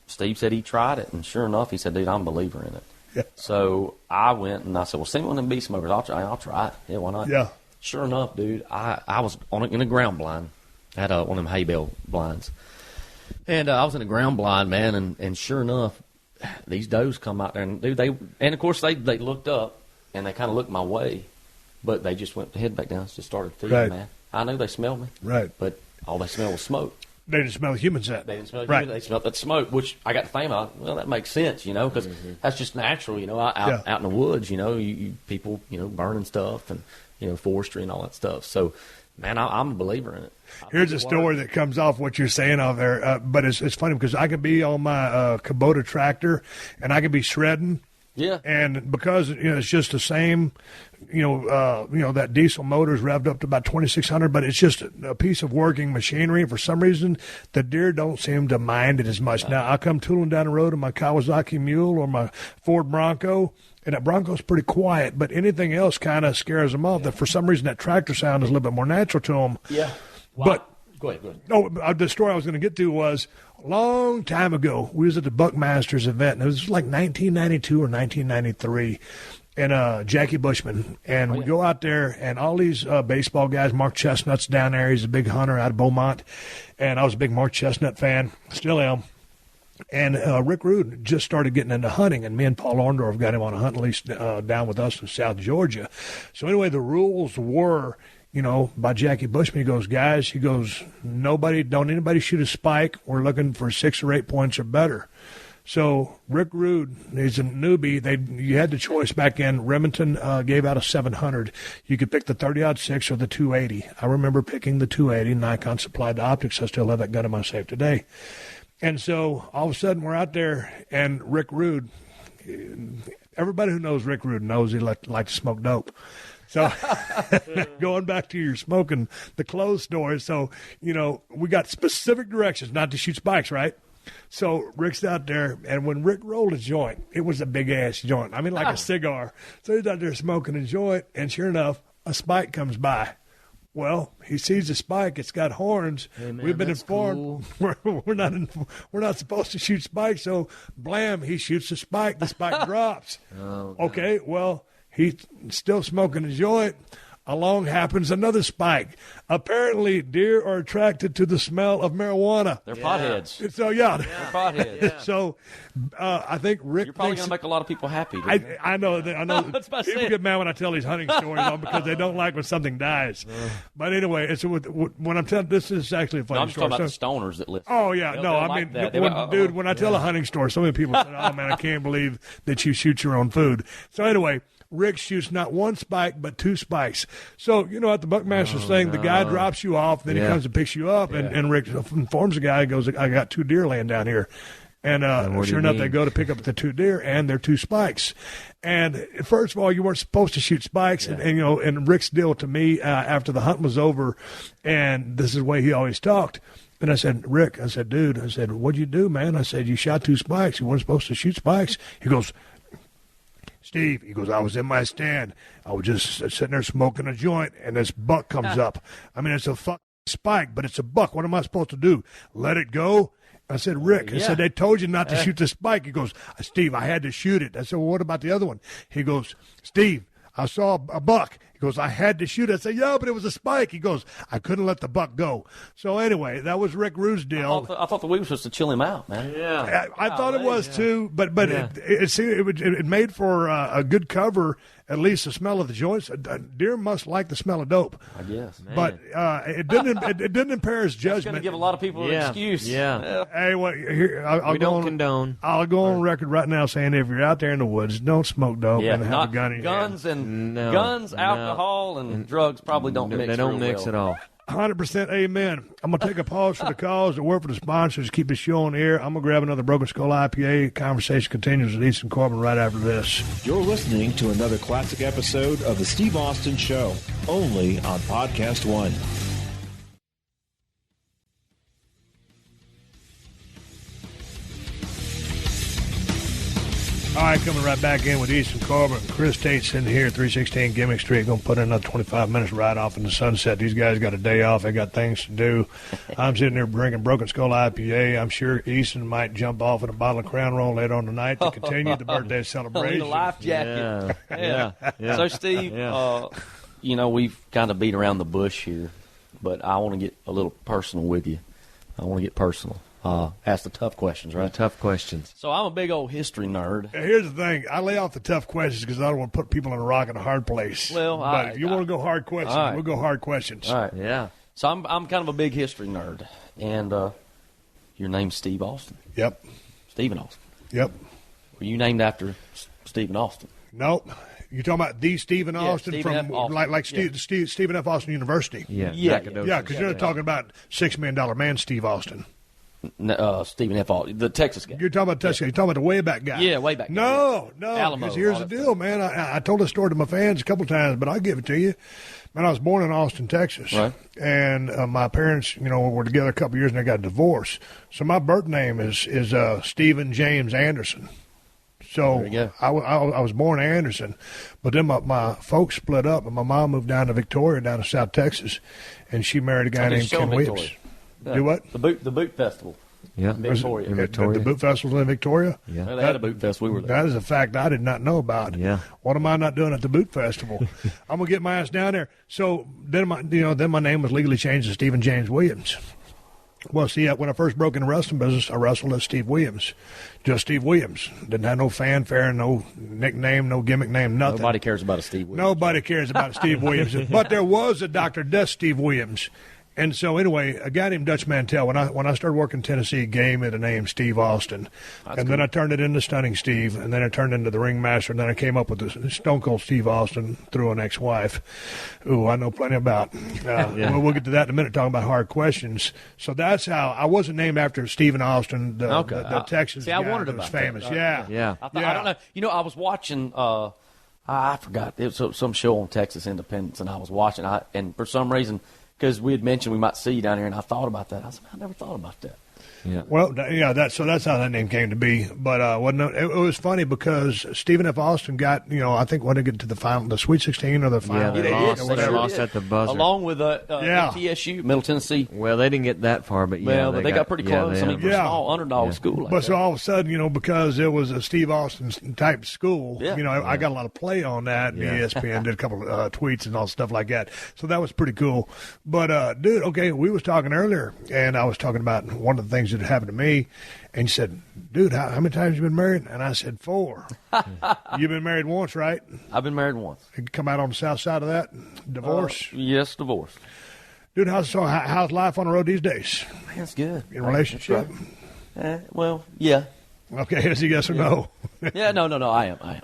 Steve said he tried it, and sure enough, he said, dude, I'm a believer in it. Yeah. So I went, and I said, well, send me one of them bee smokers. I'll try it. Yeah, why not? Yeah. Sure enough, dude, I was in a ground blind. I had one of them hay bale blinds. And I was in a ground blind, man, and sure enough, these does come out there. And, dude, of course, they looked up, and they kind of looked my way, but they just went the head back down and just started feeding, man. I knew they smelled me. Right. But all they smelled was smoke. They didn't smell the human scent. They didn't smell the human. They smelled that smoke, which I got to think about. Well, that makes sense, because that's just natural, out in the woods, you people, burning stuff and, forestry and all that stuff. So, man, I'm a believer in it. Here's a story that comes off what you're saying out there, but it's funny because I could be on my Kubota tractor and I could be shredding. Yeah. And because it's just the same, that diesel motor is revved up to about 2,600, but it's just a piece of working machinery. And for some reason, the deer don't seem to mind it as much. Now, I'll come tooling down the road in my Kawasaki Mule or my Ford Bronco, and that Bronco's pretty quiet, but anything else kind of scares them off. That for some reason, that tractor sound is a little bit more natural to them. Yeah. Wow. But Go ahead. No, the story I was going to get to was a long time ago. We was at the Buckmasters event, and it was like 1992 or 1993, and Jackie Bushman. And we go out there, and all these baseball guys, Mark Chestnut's down there. He's a big hunter out of Beaumont, and I was a big Mark Chestnut fan, still am. And Rick Rude just started getting into hunting, and me and Paul Orndorff got him on a hunt lease down with us in South Georgia. So anyway, the rules were, by Jackie Bushman, he goes, guys, don't anybody shoot a spike. We're looking for 6 or 8 points or better. So Rick Rude, he's a newbie. You had the choice back in. Remington gave out a 700. You could pick the 30-06 or the 280. I remember picking the 280. Nikon supplied the optics. I still have that gun in my safe today. And so all of a sudden we're out there, and Rick Rude, everybody who knows Rick Rude knows he like to smoke dope. So going back to your smoking the clothes story, so, we got specific directions not to shoot spikes, right? So Rick's out there, and when Rick rolled a joint, it was a big-ass joint. I mean, like a cigar. So he's out there smoking a joint, and sure enough, a spike comes by. Well, he sees the spike. It's got horns. Hey, man, We've been that's informed we're not supposed to shoot spikes. So, blam! He shoots the spike. The spike drops. Oh, okay. Well, he's still smoking a joint. Along happens another spike. Apparently, deer are attracted to the smell of marijuana. They're potheads. So They're potheads. Yeah. So, I think Rick. You're probably thinks, going to make a lot of people happy. I know. I know. That's what I People said. get mad when I tell these hunting stories because they don't like when something dies. But anyway, it's when I'm telling this is actually a funny No, I'm just story. talking about the stoners that listen. Oh yeah, They'll- no, they'll I like mean, that. when I tell a hunting story, so many people say, "Oh man, I can't believe that you shoot your own food." So anyway, Rick shoots not one spike but two spikes. So at the Buckmaster's thing, the guy drops you off, then he comes and picks you up, and Rick informs the guy, goes, "I got two deer laying down here." And what do sure you enough, mean? they go to pick up the two deer, and they're two spikes. And first of all, you weren't supposed to shoot spikes. And Rick's deal to me after the hunt was over, and this is the way he always talked. And I said, "Rick," I said, "Dude," I said, "What'd you do, man?" I said, "You shot two spikes. You weren't supposed to shoot spikes." He goes, "Steve," he goes, "I was in my stand. I was just sitting there smoking a joint, and this buck comes up. I mean, it's a fucking spike, but it's a buck. What am I supposed to do? Let it go?" I said, "Rick," I said, "they told you not to shoot the spike." He goes, "Steve, I had to shoot it." I said, "Well, what about the other one?" He goes, "Steve, I saw a buck." He goes, "I had to shoot it." I said, "Yeah, but it was a spike." He goes, "I couldn't let the buck go." So anyway, that was Rick Rue's deal. I thought that we were supposed to chill him out, man. Yeah. I thought it was too, but Yeah. it made for a good cover. At least the smell of the joints. Deer must like the smell of dope. I guess. But it didn't impair his It's going judgment. to give a lot of people an excuse. Yeah. Hey, well, here I'll We go don't on, condone. I'll go on record right now saying if you're out there in the woods, don't smoke dope Yeah, and have not a gun in your hand. guns, alcohol, and drugs probably don't mix. They don't real mix well. at all. 100% amen. I'm going to take a pause for the calls, a word for the sponsors, keep the show on the air. I'm going to grab another Broken Skull IPA. Conversation continues with Easton Corbin right after this. You're listening to another classic episode of The Steve Austin Show, only on PodcastOne. All right, coming right back in with Easton Corbin. Chris Tate's in here, 316 Gimmick Street. Going to put in another 25 minutes right off in the sunset. These guys got a day off. They got things to do. I'm sitting there drinking Broken Skull IPA. I'm sure Easton might jump off in a bottle of Crown Royal later on tonight to continue the birthday I need celebration. a life jacket. Yeah. So, Steve, we've kind of beat around the bush here, but I want to get a little personal with you. I want to get personal. Ask the tough questions, right? Tough questions. So I'm a big old history nerd. Here's the thing. I lay off the tough questions because I don't want to put people in a rock and a hard place. Well, but if you want to go hard questions, all right. we'll go hard questions. All right. Yeah. So I'm kind of a big history nerd, and your name's Steve Austin. Yep. Stephen Austin. Yep. Were you named after Stephen Austin? Nope. You're talking about the Stephen Austin Stephen from F. Austin. like Stephen F. Austin University. Yeah. Yeah. Nacogdoches. Yeah, because you're not talking about $6 million man Steve Austin. Stephen F. Austin, the Texas guy. You're talking about You're talking about the way back guy. Yeah, way back guy. No. Alamo, Because here's all the that deal, man. I told this story to my fans a couple times, but I'll give it to you. Man, I was born in Austin, Texas, Right. and my parents, were together a couple years and they got divorced. So my birth name is Stephen James Anderson. So There you go. I was born Anderson, but then my folks split up, and my mom moved down to Victoria, down to South Texas, and she married a guy Okay, named show Ken me Williams. Victoria. Do what? The Boot Festival. Yeah. In Victoria. In The Victoria. boot festival in Victoria. Yeah. Well, they had a boot fest. We were there. That is a fact I did not know about. Yeah. What am I not doing at the boot festival? I'm gonna get my ass down there. So then my name was legally changed to Stephen James Williams. Well, see, when I first broke into wrestling business, I wrestled as Steve Williams, just Steve Williams. Didn't have no fanfare, no nickname, no gimmick name, nothing. Nobody cares about a Steve Williams. Nobody cares about Steve Williams. But there was a Dr. Death Steve Williams. And so anyway, a guy named Dutch Mantell, when I started working in Tennessee, gave me the name Steve Austin. Then I turned it into Stunning Steve, and then I turned into the Ringmaster, and then I came up with the Stone Cold Steve Austin through an ex-wife, who I know plenty about. We'll get to that in a minute, talking about hard questions. So that's how I wasn't named after Stephen Austin, the Texas See, I guy wondered that was about famous. that. Yeah. I don't know. I was watching. I forgot. It was some show on Texas Independence, and I was watching. And for some reason, because we had mentioned we might see you down here, and I thought about that. I said, I never thought about that. Yeah. Well, that's how that name came to be. But it was funny because Stephen F. Austin got, I think when they get to the final, the Sweet 16 or the final. Yeah, they lost at the buzzer. Along with MTSU, Middle Tennessee. Well, they didn't get that far, but but they got pretty close. For a small underdog school. Like so all of a sudden, because it was a Steve Austin type school, I got a lot of play on that. And ESPN did a couple of tweets and all stuff like that. So that was pretty cool. But dude, okay, we was talking earlier, and I was talking about one of the things that happened to me, and you said, dude, how many times you been married? And I said 4. You've been married once, right? I've been married once. You come out on the south side of that? Divorce? Yes, divorce. Dude, how's life on the road these days? Man, it's good. In relationship? Well, yeah. Okay, is he yes or no? Yeah, no, I am.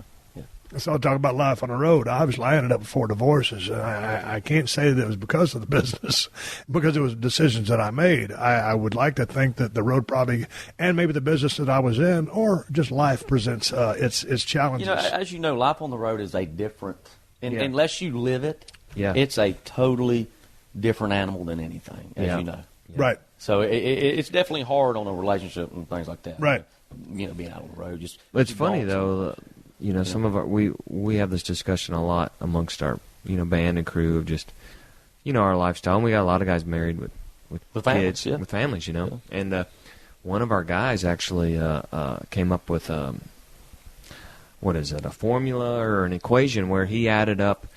So I'll talk about life on the road. Obviously, I ended up with 4 divorces. I can't say that it was because of the business, because it was decisions that I made. I would like to think that the road probably, and maybe the business that I was in, or just life presents its challenges. As you know, life on the road is a different, unless you live it, it's a totally different animal than anything, as you know. Yeah. Right. So it's definitely hard on a relationship and things like that. Right. Being out on the road. It's funny, though. Some of our we have this discussion a lot amongst our band and crew of just our lifestyle, and we got a lot of guys married with kids, families, with families, and one of our guys actually came up with a formula or an equation where he added up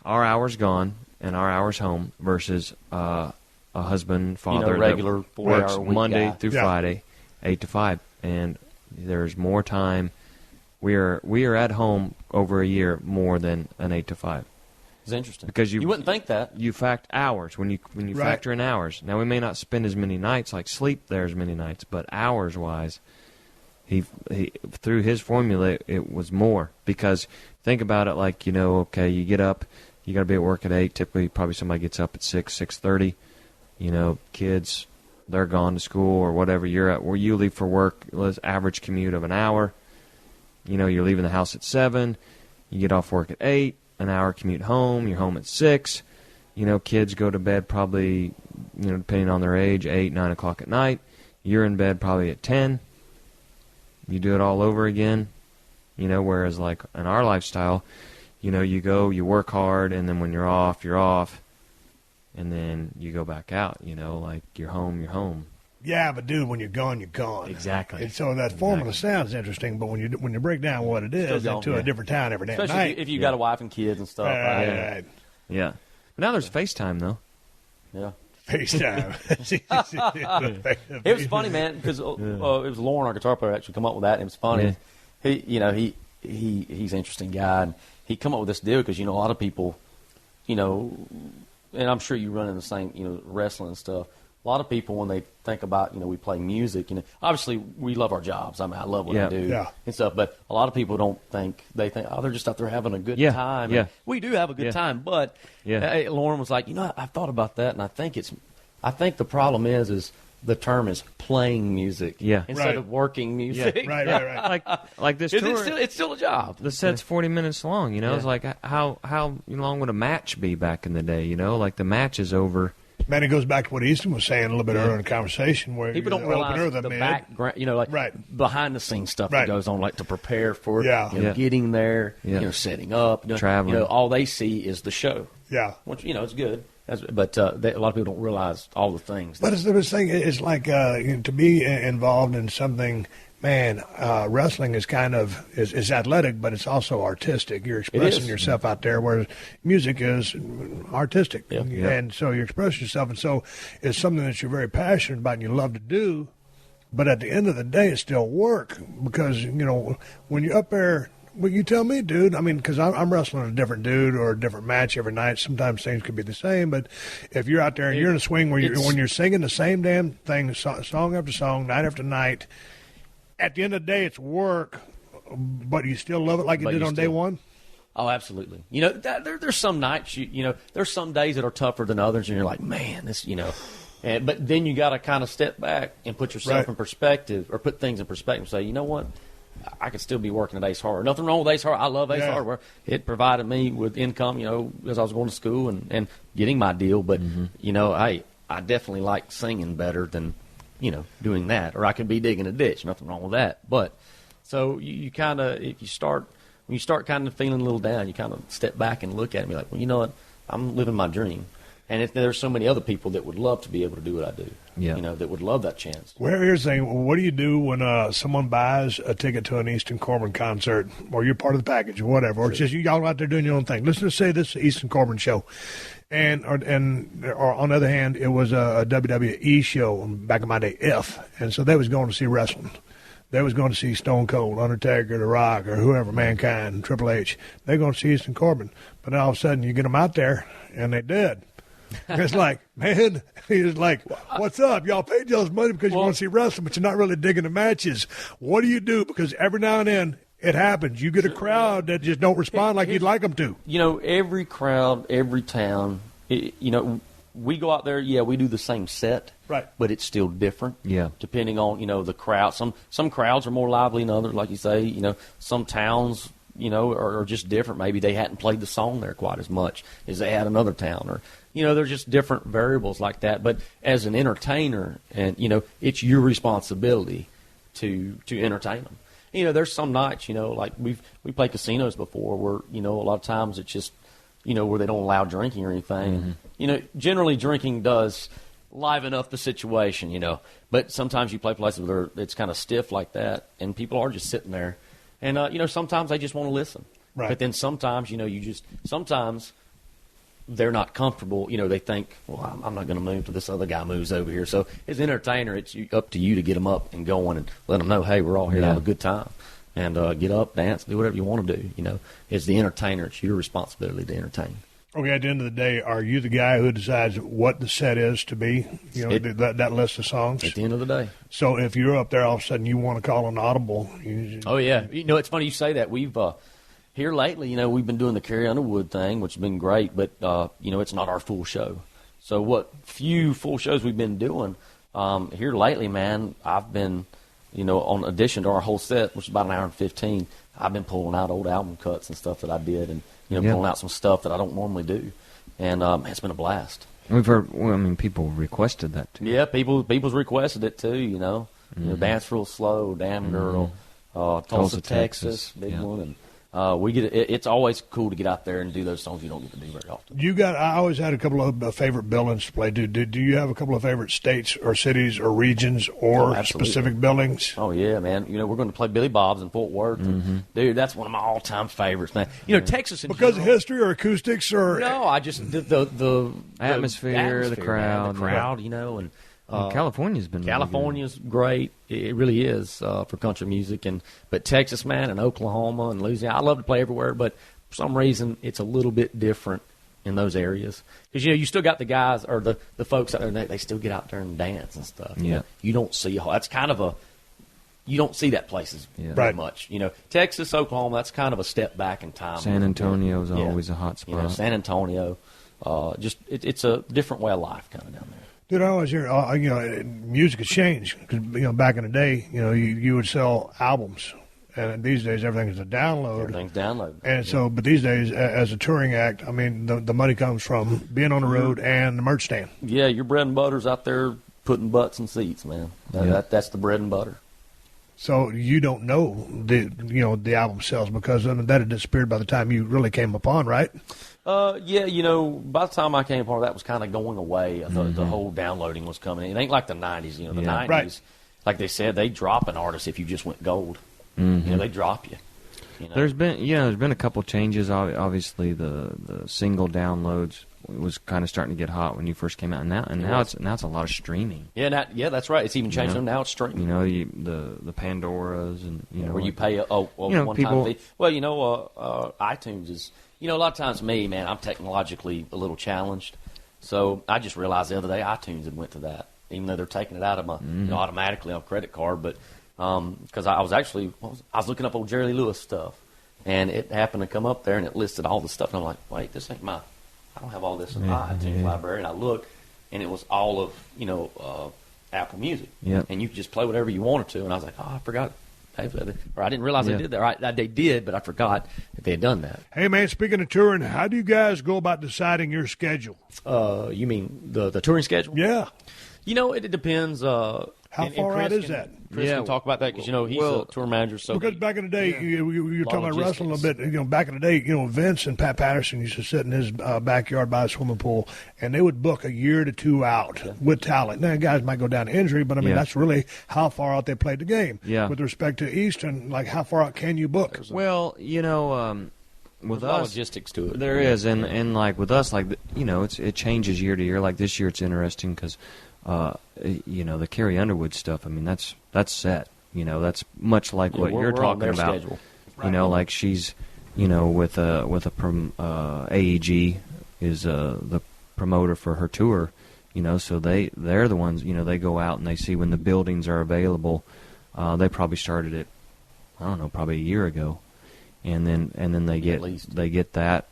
our hours gone and our hours home versus a husband, father, regular that works 4-hour week Monday guy. through Friday, 8 to 5, and there's more time. We are at home over a year more than an 8 to 5. It's interesting because you wouldn't think that. You fact hours when you factor in hours. Now we may not spend as many nights, like sleep there as many nights, but hours wise, he through his formula it was more. Because think about it, like okay, you get up, you got to be at work at 8. Typically, probably somebody gets up at 6:30. Kids, they're gone to school or whatever. You're at where you leave for work. Let's average commute of an hour. You're leaving the house at 7. You get off work at 8. An hour commute home. You're home at 6. Kids go to bed probably, depending on their age, 8, 9 o'clock at night. You're in bed probably at 10. You do it all over again. Whereas like in our lifestyle, you go, you work hard, and then when you're off, and then you go back out. Like you're home. Yeah, but dude, when you're gone, you're gone. Exactly. And so that formula sounds interesting, but when you break down what it is into a different town every day, especially if you got a wife and kids and stuff. Right. Yeah. But now there's FaceTime though. Yeah. FaceTime. It was funny, man, because it was Lauren, our guitar player, actually come up with that. And it was funny. Yeah. He's an interesting guy, and he come up with this deal because a lot of people, and I'm sure you run in the same, wrestling and stuff. A lot of people, when they think about, we play music, obviously we love our jobs. I mean, I love what I do and stuff, but a lot of people don't think, they think, they're just out there having a good time. Yeah. And we do have a good time, but Lauren was like, I've thought about that, and I think the problem is the term is playing music instead of working music. Yeah. Right. Like this tour. It's still a job. The set's 40 minutes long, It's like how long would a match be back in the day, Like the match is over. Man, it goes back to what Easton was saying a little bit earlier in the conversation, where people don't realize the background, behind the scenes stuff that goes on, like to prepare for getting there, setting up, traveling. All they see is the show. Yeah, which it's good, but a lot of people don't realize all the things. But it's like to be involved in something. Man, wrestling is kind of is athletic, but it's also artistic. You're expressing yourself out there, whereas music is artistic, and so you express yourself, and so it's something that you're very passionate about and you love to do. But at the end of the day, it's still work because when you're up there. Well, you tell me, dude. I mean, because I'm wrestling a different dude or a different match every night. Sometimes things could be the same, but if you're out there and you're in a swing where when you're singing the same damn thing, song after song, night after night. At the end of the day, it's work, but you still love it like you did on day one? Oh, absolutely. There's some nights, there's some days that are tougher than others, and you're like, man, this, but then you got to kind of step back and put yourself in perspective, or put things in perspective and say, you know what? I could still be working at Ace Hardware. Nothing wrong with Ace Hardware. I love Ace Hardware. It provided me with income, as I was going to school and getting my deal. But, I definitely like singing better than doing that, or I could be digging a ditch. Nothing wrong with that. But so you kind of, when you start kind of feeling a little down, you kind of step back and look at it and be like, well, you know what? I'm living my dream. And there's so many other people that would love to be able to do what I do, that would love that chance. Well, here's the thing. What do you do when someone buys a ticket to an Easton Corbin concert, or you're part of the package or whatever, or it's just y'all out there doing your own thing? Let's just say this is Easton Corbin show. Or on the other hand, it was a WWE show back in my day, and so they was going to see wrestling. They was going to see Stone Cold, Undertaker, The Rock, or whoever, Mankind, Triple H. They're going to see Easton Corbin. But then all of a sudden, you get them out there, and they did. It's like, man, he's like, what's up? Y'all paid y'all's money because you want to see wrestling, but you're not really digging the matches. What do you do? Because every now and then it happens. You get a crowd that just don't respond like you'd like them to. Every crowd, every town, we go out there, we do the same set. Right. But it's still different. Yeah. Depending on, the crowd. Some crowds are more lively than others, like you say. Some towns, are just different. Maybe they hadn't played the song there quite as much as they had another town, or there's just different variables like that. But as an entertainer, and it's your responsibility to entertain them. There's some nights, like we played casinos before, where a lot of times it's just where they don't allow drinking or anything. Mm-hmm. Generally drinking does liven up the situation, but sometimes you play places where it's kind of stiff like that, and people are just sitting there, and sometimes they just want to listen. Right. But then sometimes sometimes they're not comfortable. They think, well, I'm not going to move till this other guy moves over here. So as an entertainer, it's up to you to get them up and going and let them know, hey, we're all here to have a good time. And get up, dance, do whatever you want to do. As the entertainer, it's your responsibility to entertain. Okay, at the end of the day, are you the guy who decides what the set is to be? That list of songs? At the end of the day. So if you're up there, all of a sudden you want to call an audible. Oh, yeah. It's funny you say that. We've here lately, we've been doing the Carrie Underwood thing, which has been great, but, it's not our full show. So what few full shows we've been doing here lately, man, I've been, on addition to our whole set, which is about an hour and 15, I've been pulling out old album cuts and stuff that I did, and pulling out some stuff that I don't normally do, and it's been a blast. We've heard. People requested that too. Yeah, people's requested it too. Dance Real Slow, Damn Girl, Tulsa, Texas, big one, and we get it. It's always cool to get out there and do those songs you don't get to do very often. I always had a couple of favorite buildings to play. Do you have a couple of favorite states or cities or regions or specific buildings? Oh yeah, man. We're going to play Billy Bob's in Fort Worth. Mm-hmm. And, dude, that's one of my all-time favorites, man. Texas in because general, of history or acoustics or no, I just the atmosphere, the crowd, and. California's been California's really great. It really is for country music, but Texas, man, and Oklahoma and Louisiana. I love to play everywhere, but for some reason it's a little bit different in those areas because you still got the guys or the folks out there. They still get out there and dance and stuff. Yeah, you don't see that's kind of you don't see that places very much. Texas, Oklahoma, that's kind of a step back in time. San Antonio is always a hot spot. San Antonio, it's a different way of life kind of down there. Dude, I always hear, music has changed. Because, back in the day, you would sell albums. And these days, everything is a download. Everything's downloaded. And so, but these days, as a touring act, the money comes from being on the road and the merch stand. Yeah, your bread and butter's out there putting butts in seats, man. That's the bread and butter. So you don't know the album sales because that had disappeared by the time you really came upon, right? By the time I came upon, that was kind of going away. The whole downloading was coming. It ain't like the 90s. The 90s, right. Like they said, they drop an artist if you just went gold. Mm-hmm. They drop you. There's been a couple changes. Obviously, the single downloads was kind of starting to get hot when you first came out, and now it's a lot of streaming. Yeah, that's right. It's even changed. Now it's streaming. The Pandoras and where you pay one time fee. Well, iTunes is. A lot of times me, man, I'm technologically a little challenged, so I just realized the other day iTunes had went to that, even though they're taking it out of my automatically on credit card, but because I was looking up old Jerry Lee Lewis stuff, and it happened to come up there, and it listed all the stuff, and I'm like, wait, this ain't I don't have all this in my iTunes library, and I looked, and it was all of Apple Music, and you could just play whatever you wanted to, and I was like, oh, I forgot. Or I didn't realize they did that. Right, they did, but I forgot that they had done that. Hey, man, speaking of touring, how do you guys go about deciding your schedule? You mean the touring schedule? Yeah. It depends. How far out is that? Chris can talk about that because, he's a tour manager. So because back in the day, you were talking about wrestling a little bit. Back in the day, Vince and Pat Patterson used to sit in his backyard by a swimming pool, and they would book a year to two out with talent. Now, guys might go down to injury, but, that's really how far out they played the game. Yeah. With respect to Easton, like, how far out can you book? Well, with us, logistics to it. There is, and like with us, like it changes year to year. Like this year, it's interesting because, the Carrie Underwood stuff. I mean, that's set. That's much like what you're talking about. Schedule. Right. Like she's, with AEG is the promoter for her tour. So they're the ones. They go out and they see when the buildings are available. They probably started it, I don't know, probably a year ago. And then they get that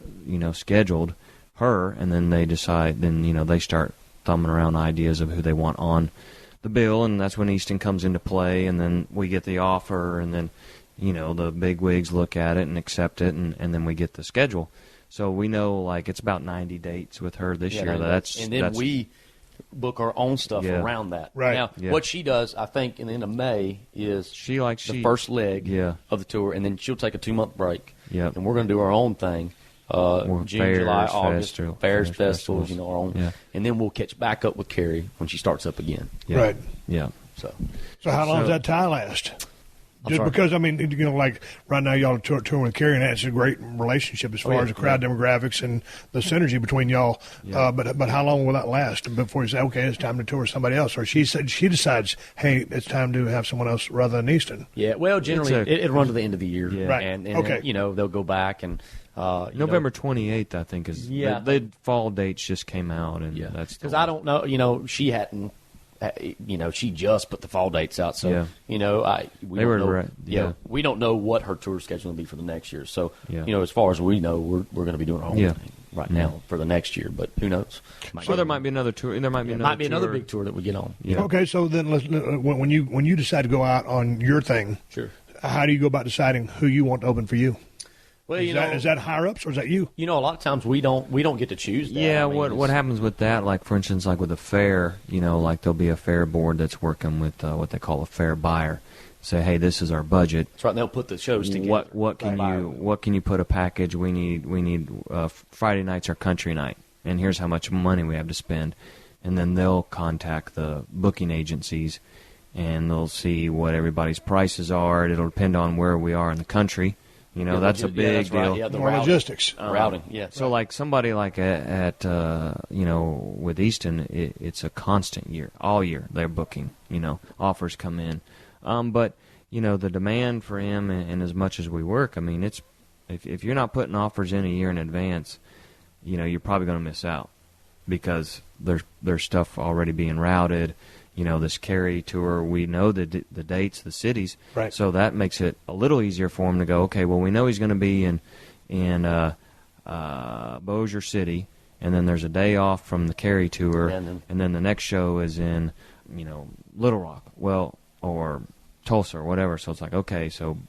scheduled her, and then they decide. Then they start thumbing around ideas of who they want on the bill, and that's when Easton comes into play. And then we get the offer, and then the big wigs look at it and accept it, and then we get the schedule. So we know like it's about 90 dates with her this year. We book our own stuff around that. Right. Now, what she does, I think, in the end of May is the first leg of the tour, and then she'll take a 2-month break. Yep. And we're going to do our own thing. June, fairs, July, August, fairs, festivals, our own. Yeah. And then we'll catch back up with Carrie when she starts up again. Yeah. Right. Yeah. So how long does that tie last? Just sorry. because, like right now y'all are touring with Carrie, and it's a great relationship as far as the crowd demographics and the synergy between y'all. Yeah. But how long will that last before you say, okay, it's time to tour with somebody else? Or she decides, hey, it's time to have someone else rather than Easton. Yeah, well, generally it'll run to the end of the year. Yeah. Right. And okay. They'll go back and November 28th, I think, is the fall dates just came out, and that's because I don't know. She hadn't. She just put the fall dates out, so we don't know what her tour schedule will be for the next year. So as far as we know, we're going to be doing our own thing right now for the next year. But who knows? There might be another tour. There might be another big tour that we get on. Yeah. Okay, so then when you decide to go out on your thing, sure. How do you go about deciding who you want to open for you? Well, is that higher ups or is that you? A lot of times we don't get to choose that. Yeah, what happens with that, like for instance, like with a fair, like there'll be a fair board that's working with what they call a fair buyer. Say, hey, this is our budget. That's right. And they'll put the shows together. What can you put a package? We need Friday night's our country night, and here's how much money we have to spend, and then they'll contact the booking agencies, and they'll see what everybody's prices are. It'll depend on where we are in the country. That's a big deal. Right. Yeah, the logistics. Routing, yeah. So, like somebody like at with Easton, it's a constant year. All year they're booking. Offers come in. But, the demand for him, and as much as we work, it's if you're not putting offers in a year in advance, you're probably going to miss out because there's stuff already being routed. This Carrie tour, we know the dates, the cities, right. So that makes it a little easier for him to go, okay, well, we know he's going to be in Bossier City, and then there's a day off from the Carrie tour, and then the next show is in, Little Rock, or Tulsa or whatever. So it's like, okay, so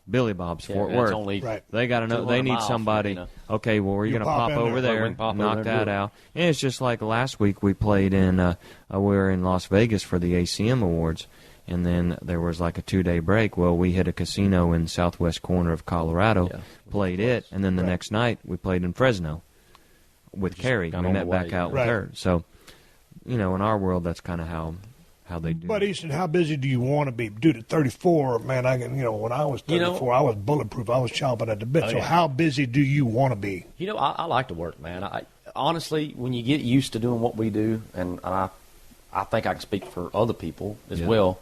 Billy Bob's Fort Worth. They got to know. They need somebody. Okay, well, we're going to pop over there, knock that out. And it's just like last week we played in. We were in Las Vegas for the ACM Awards, and then there was like a 2-day break. Well, we hit a casino in southwest corner of Colorado, played it, and then the next night we played in Fresno with Carrie. We met back out with her. So, in our world, that's kind of how they do. But Easton, how busy do you want to be? Dude, at 34, man, when I was 34, I was bulletproof. I was chomping at the bit. So how busy do you want to be? I like to work, man. Honestly, when you get used to doing what we do, and I think I can speak for other people as well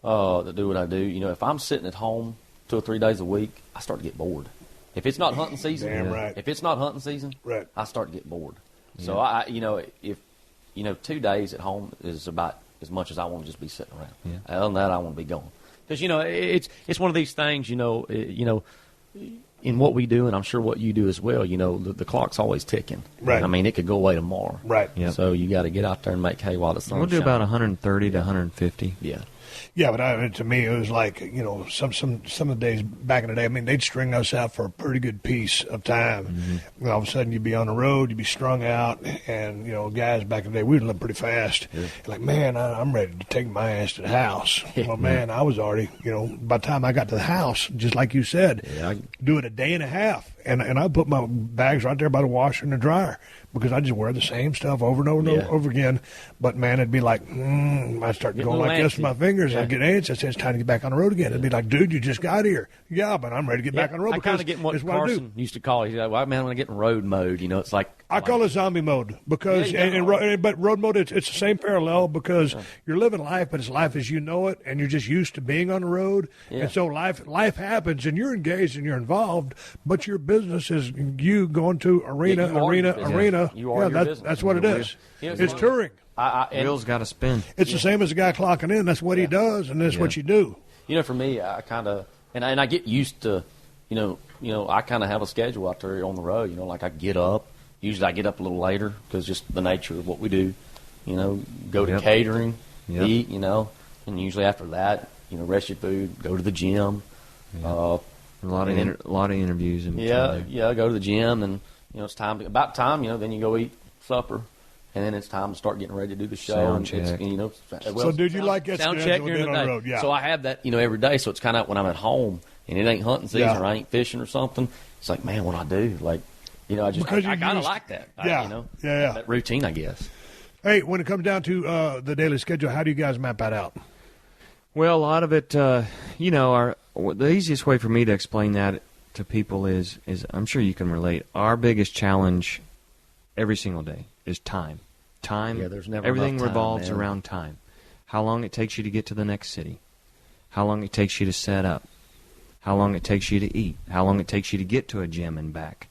that do what I do. If I'm sitting at home 2 or 3 days a week, I start to get bored. If it's not hunting season, if it's not hunting season, I start to get bored. Yeah. So if 2 days at home is about as much as I want to just be sitting around. Yeah. Other than that, I want to be going. Because, it's one of these things, in what we do, and I'm sure what you do as well, the clock's always ticking. Right. It could go away tomorrow. Right. Yep. So you got to get out there and make hay while the sun's We'll do shining. about 130 to 150. Yeah. Yeah, but to me, it was like, some of the days back in the day, I mean, they'd string us out for a pretty good piece of time. Mm-hmm. And all of a sudden, you'd be on the road, you'd be strung out, and, guys back in the day, we would live pretty fast. Yeah. Like, man, I'm ready to take my ass to the house. Well, man, I was already, by the time I got to the house, just like you said, do it a day and a half. And I put my bags right there by the washer and the dryer because I just wear the same stuff over and over and over again. But, man, it'd be like, I start going like this with my fingers. I'd get antsy. I said, it's time to get back on the road again. It'd be like, dude, you just got here. Yeah, but I'm ready to get back on the road because I kind of get what Carson used to call it. He's like, well, man, when I get in road mode, it's like. I call it zombie mode because, but road mode, it's the same parallel because you're living life, but it's life as you know it, and you're just used to being on the road. Yeah. And so life happens, and you're engaged and you're involved, but your business is you going to arena. You are your business. That's what it is. It's touring. Wheels got to spin. It's the same as a guy clocking in. That's what he does, and that's what you do. For me, I kind of, and I get used to, I kind of have a schedule out there on the road. Like I get up. Usually I get up a little later because just the nature of what we do. Go to catering, eat, and usually after that, rest your food, go to the gym. A lot of interviews. In between go to the gym, and it's time. About time, then you go eat supper, and then it's time to start getting ready to do the show. Sound check. So, dude, you like sound check during the day. Road, yeah. So I have that, every day. So it's kind of when I'm at home and it ain't hunting season or I ain't fishing or something. It's like, man, what I do, like. I kind of like that. That routine, I guess. Hey, when it comes down to the daily schedule, how do you guys map that out? Well, a lot of it, the easiest way for me to explain that to people is I'm sure you can relate. Our biggest challenge every single day is time. Time. Yeah, there's never everything enough time, revolves man. around time. How long it takes you to get to the next city. How long it takes you to set up. How long it takes you to eat. How long it takes you to get to a gym and back.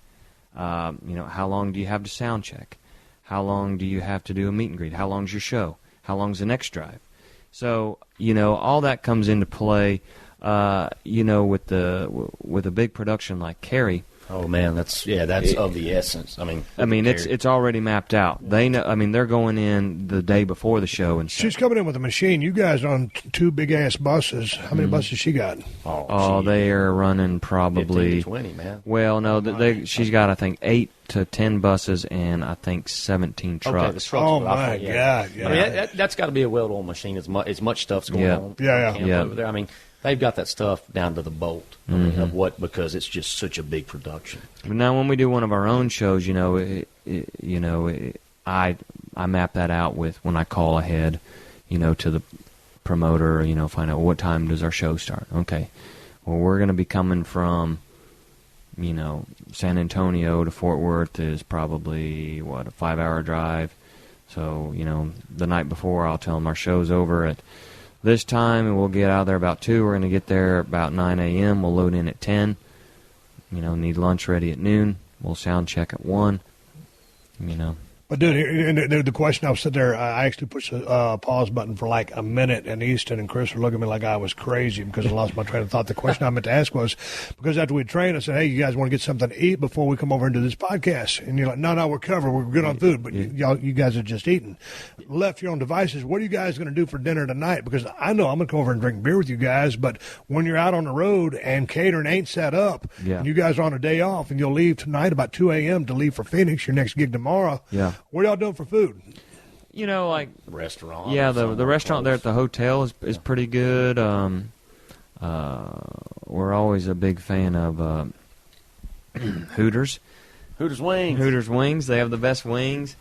How long do you have to sound check? How long do you have to do a meet and greet? How long's your show? How long's the next drive? So, all that comes into play, with a big production like Carrie. Oh man, that's of the essence. It's already mapped out. They know. They're going in the day before the show, and she's coming in with a machine. You guys are on two big ass buses. How many buses she got? They are running probably 15 to 20, man. Well, no, she's got I think 8 to 10 buses and I think 17 trucks. Okay, the trucks. Oh my God! Yeah. That's got to be a well-oiled machine. As much stuff's going on. Over there. They've got that stuff down to the bolt because it's just such a big production. But now, when we do one of our own shows, I map that out with when I call ahead, to the promoter, find out what time does our show start. Okay, well, we're going to be coming from, San Antonio to Fort Worth is probably a 5-hour drive. So the night before, I'll tell them our show's over at this time, and we'll get out there about 2. We're going to get there about 9 a.m. We'll load in at 10. Need lunch ready at noon. We'll sound check at 1. But, dude, the question I was sitting there, I actually pushed the pause button for like a minute, and Easton and Chris were looking at me like I was crazy because I lost my train of thought. The question I meant to ask was, because after we trained, I said, hey, you guys want to get something to eat before we come over and do this podcast? And you're like, no, we're covered. We're good on food, but you guys are just eating. Left your own devices. What are you guys going to do for dinner tonight? Because I know I'm going to come over and drink beer with you guys, but when you're out on the road and catering ain't set up, and you guys are on a day off, and you'll leave tonight about 2 a.m. to leave for Phoenix, your next gig tomorrow. Yeah. What are y'all doing for food? Like the restaurant. Yeah, the restaurant there at the hotel is pretty good. We're always a big fan of Hooters. Hooters Wings. Hooters Wings. They have the best wings.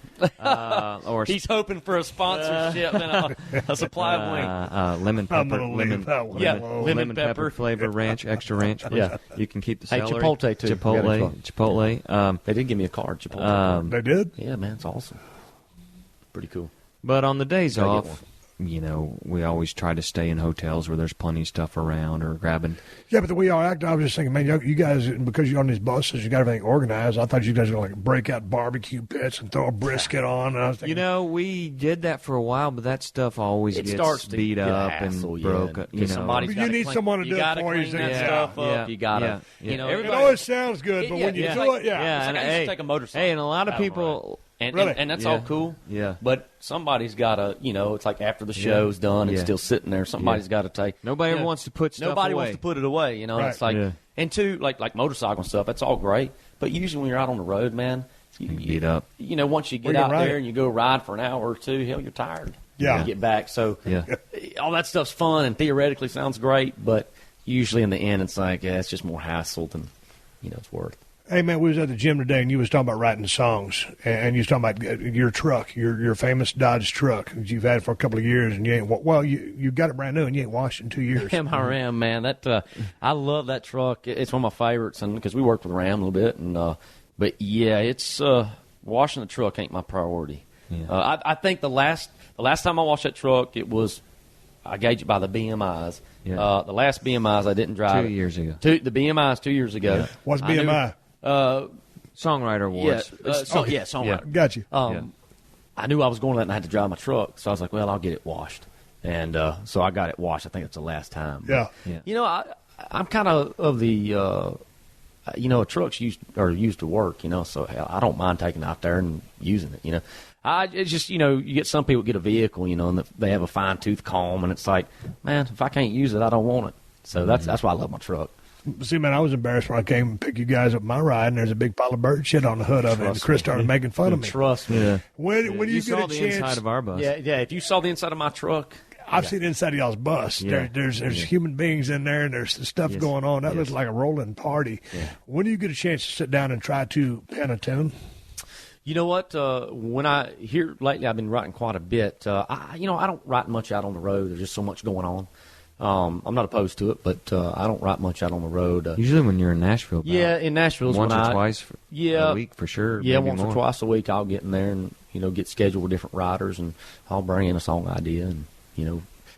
He's hoping for a sponsorship and a supply of wings. Lemon pepper. Lemon pepper flavor ranch, extra ranch. Yeah. You can keep the celery. Chipotle too. Chipotle. They did give me a card. Chipotle. They did? Yeah, man, it's awesome. Pretty cool. But on the days off, we always try to stay in hotels where there's plenty of stuff around or grabbing. Yeah, but the way y'all act, I was just thinking, man, you guys, because you're on these buses, you got everything organized. I thought you guys were going to break out barbecue pits and throw a brisket on. And I was thinking, we did that for a while, but that stuff always gets beat up and broke. You need someone to do it for you. You got to clean that stuff up. You got to, it always sounds good, but when you do it, it's like I used to take a motorcycle. Hey, and a lot of people And, Really? and that's all cool. Yeah. But somebody's got to, it's like after the show's done, it's Yeah. still sitting there. Somebody's got to take. Nobody ever wants to put stuff Nobody away. wants to put it away. Right. It's like, and two, like motorcycle stuff, that's all great. But usually when you're out on the road, man, you beat up. Once you get Well, out you're right. there and you go ride for an hour or two, hell, you're tired. Yeah. You get back. So Yeah. all that stuff's fun and theoretically sounds great, but usually in the end, it's like, it's just more hassle than, it's worth. Hey, man, we was at the gym today, and you was talking about writing songs, and you was talking about your truck, your famous Dodge truck that you've had for a couple of years, and you ain't, well, you got it brand new, and you ain't washed it in 2 years. Ram, man. That I love that truck. It's one of my favorites, and because we worked with Ram a little bit, and but yeah, it's washing the truck ain't my priority. Yeah. I think the last time I washed that truck, it was I gauge it by the BMIs. Yeah. The last BMIs I didn't drive 2 years ago. The BMIs 2 years ago. Yeah. What's I knew- BMI? Songwriter Awards. Songwriter. Got you. I knew I was going to that and I had to drive my truck, so I was like, well, I'll get it washed. And so I got it washed. I think it's the last time. Yeah. Yeah. I'm kind of the, trucks used to work, so hell, I don't mind taking it out there and using it, It's just, you get some people get a vehicle, and they have a fine-tooth comb, and it's like, man, if I can't use it, I don't want it. So that's why I love my truck. See, man, I was embarrassed when I came and picked you guys up my ride, and there's a big pile of bird shit on the hood of it, and Chris started making fun of me. Trust me. Yeah. When you get saw a the chance, inside of our bus. Yeah, if you saw the inside of my truck, I've seen the inside of y'all's bus. Yeah. There's human beings in there, and there's stuff going on. That looks like a rolling party. Yeah. When do you get a chance to sit down and try to pen a tune? you know what? When I here lately, I've been writing quite a bit. I don't write much out on the road. There's just so much going on. I'm not opposed to it, but I don't write much out on the road. Usually when you're in Nashville. Yeah, in Nashville, once or twice a week for sure. Yeah, maybe once more. or twice a week I'll get in there and get scheduled with different writers, and I'll bring in a song idea, and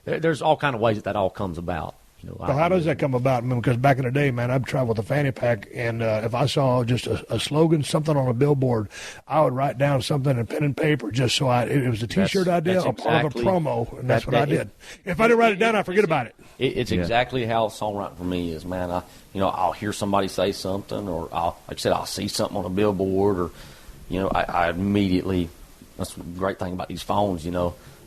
there's all kind of ways that all comes about. Well, how does that come about? I mean, because back in the day, man, I'd travel with a fanny pack, and if I saw just a slogan, something on a billboard, I would write down something in pen and paper just so it was a T-shirt idea, that's a part of a exactly- promo, and that's what I did. If I didn't write it down, I forget about it. It's exactly how songwriting for me is, man. I'll hear somebody say something, or I'll see something on a billboard, or I immediately. That's the great thing about these phones,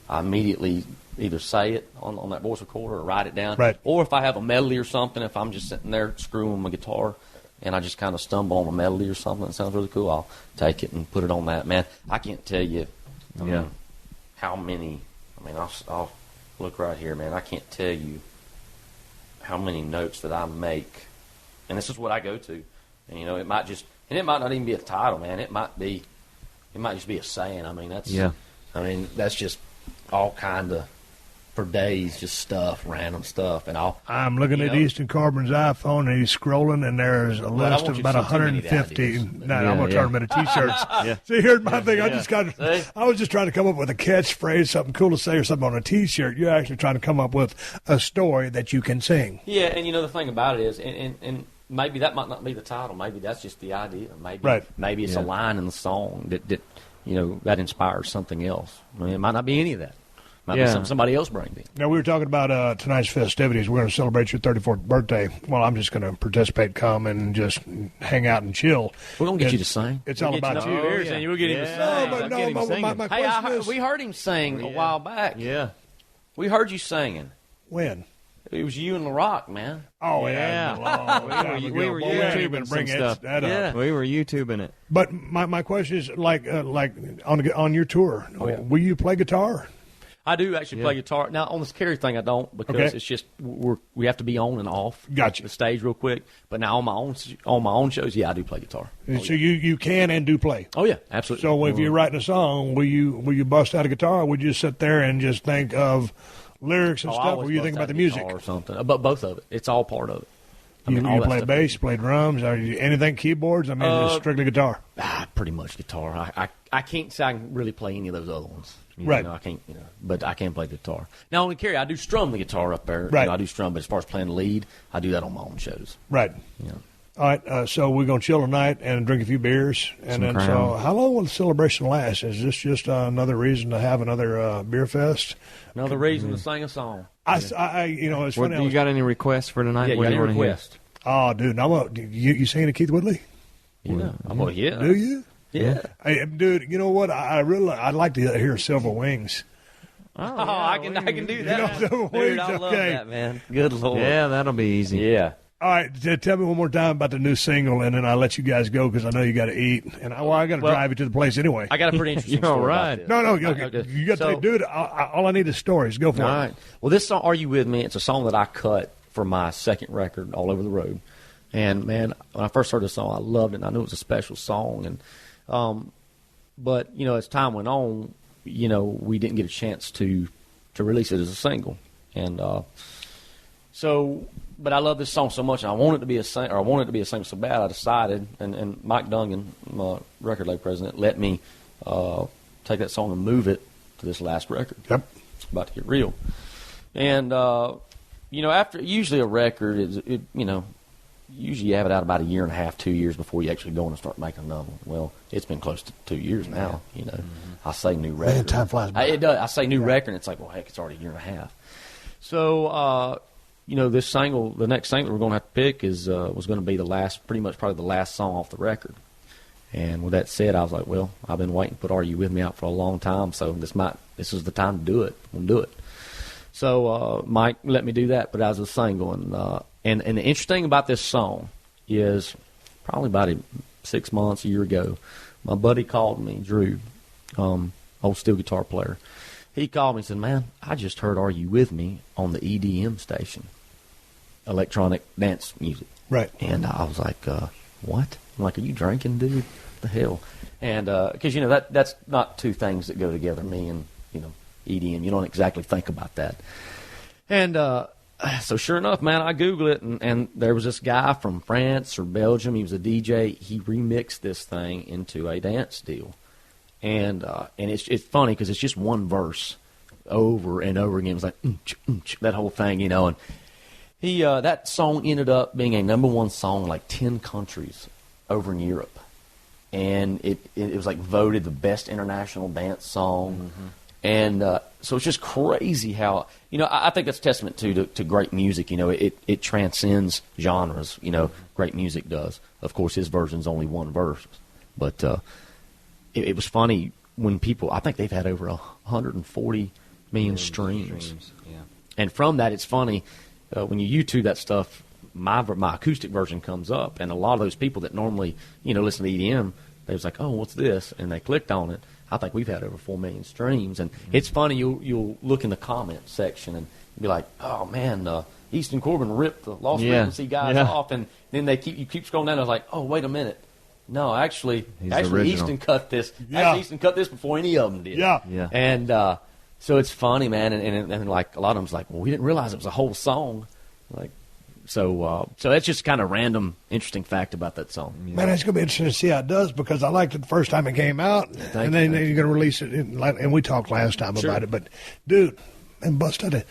I immediately either say it on that voice recorder or write it down. Right. Or if I have a melody or something, if I'm just sitting there screwing my guitar and I just kind of stumble on a melody or something that sounds really cool, I'll take it and put it on that. Man, I can't tell you how many. I'll look right here, man. I can't tell you how many notes that I make. And this is what I go to. And, it might not even be a title, man. It might just be a saying. That's just all kind of, for days, just stuff, random stuff. And I'm looking at Easton Corbin's iPhone, and he's scrolling, and there's a list of about 150. I'm going to turn them into T-shirts. See, here's my thing. I was just trying to come up with a catchphrase, something cool to say, or something on a T-shirt. You're actually trying to come up with a story that you can sing. Yeah, and the thing about it is, and maybe that might not be the title. Maybe that's just the idea. Maybe it's a line in the song that inspires something else. It might not be any of that. Might be somebody else brings it. Now, we were talking about tonight's festivities. We're going to celebrate your 34th birthday. Well, I'm just going to participate, come, and just hang out and chill. We're going to get you to sing. It's all about you. And we'll get him to sing. My question is... We heard him sing a while back. Yeah. We heard you singing. When? It was you and LaRock, man. Oh, yeah. We were YouTubing some stuff. We were YouTubing it. But my question is, like on your tour, will you play guitar? I do actually play guitar. Now, on this carry thing, I don't, because it's just we have to be on and off the stage real quick. But now on my own shows, I do play guitar. So you can and do play. Oh yeah, absolutely. So if you're writing a song, will you bust out a guitar, or would you just sit there and just think of lyrics and stuff, or you think about the music or something? But both of it. It's all part of it. You play bass, play drums, or anything, keyboards? Just strictly guitar. Pretty much guitar. I can't say I can really play any of those other ones. Right. I can't, but I can play guitar. Now, on the carry, I do strum the guitar up there. Right. I do strum, but as far as playing the lead, I do that on my own shows. Right. Yeah. All right, so we're going to chill tonight and drink a few beers. And then, so how long will the celebration last? Is this just another reason to have another beer fest? Another reason to sing a song. It's funny. You got any requests for tonight? Yeah, what do you want to hear? Oh, dude, you singing to Keith Woodley? Yeah. Do you? Yeah. Hey, dude, you know what? I'd like to hear Silver Wings. Oh, I can do that. Silver Dude, Wings, I love okay. that, man. Good Lord. Yeah, that'll be easy. Yeah. All right, tell me one more time about the new single, and then I'll let you guys go because I know you got to eat, and I got to drive you to the place anyway. I got a pretty interesting You're story right. about this. No, okay. You got to do it. All I need is stories. Go for All it. right. Well, this song, Are You With Me? It's a song that I cut for my second record, All Over the Road. And, man, when I first heard this song, I loved it, and I knew it was a special song. And but, as time went on, we didn't get a chance to release it as a single. And but I love this song so much, and I wanted it to be a single so bad, I decided, and Mike Dungan, my record label president, let me take that song and move it to this last record. Yep. It's about to get real. And, after usually a record, usually you have it out about a year and a half, 2 years before you actually go in and start making another one. Well, it's been close to 2 years now, I say new record. Man, time flies by. It does. I say new record, and it's like, well, heck, it's already a year and a half. So, this single, the next single we're going to have to pick was going to be probably the last song off the record. And with that said, I was like, well, I've been waiting to put Are You With Me out for a long time, so this is the time to do it. We'll do it. So Mike let me do that, but as a single. And the interesting thing about this song is probably about 6 months, a year ago, my buddy called me, Drew, old steel guitar player. He called me and said, man, I just heard Are You With Me on the EDM station, electronic dance music. Right. And I was like, what? I'm like, are you drinking, dude? What the hell? And because, that's not two things that go together, me and, EDM. You don't exactly think about that. And so sure enough, man, I Googled it, and there was this guy from France or Belgium. He was a DJ. He remixed this thing into a dance deal. And it's funny because it's just one verse over and over again. It was like, that whole thing, And he that song ended up being a #1 song in like 10 countries over in Europe. And it was like voted the best international dance song. Mm-hmm. And so it's just crazy how, I think that's testament to great music. It transcends genres, great music does. Of course, his version's only one verse. But it was funny when people, I think they've had over 140 million streams. Yeah. And from that, it's funny, when you YouTube that stuff, my acoustic version comes up. And a lot of those people that normally, listen to EDM, they was like, oh, what's this? And they clicked on it. I think we've had over 4 million streams, and it's funny. You'll look in the comment section and be like, "Oh man, Easton Corbin ripped the Lost Frequency guys off," and then you keep scrolling down. I was like, "Oh, wait a minute, no, actually, Easton cut this. Yeah. Actually, Easton cut this before any of them did." Yeah. And so it's funny, man, and like a lot of them's like, "Well, we didn't realize it was a whole song," like. So that's just kind of random, interesting fact about that song. Yeah. Man, it's going to be interesting to see how it does because I liked it the first time it came out, and then you're going to release it. And we talked last time about it, but dude, and bust out it.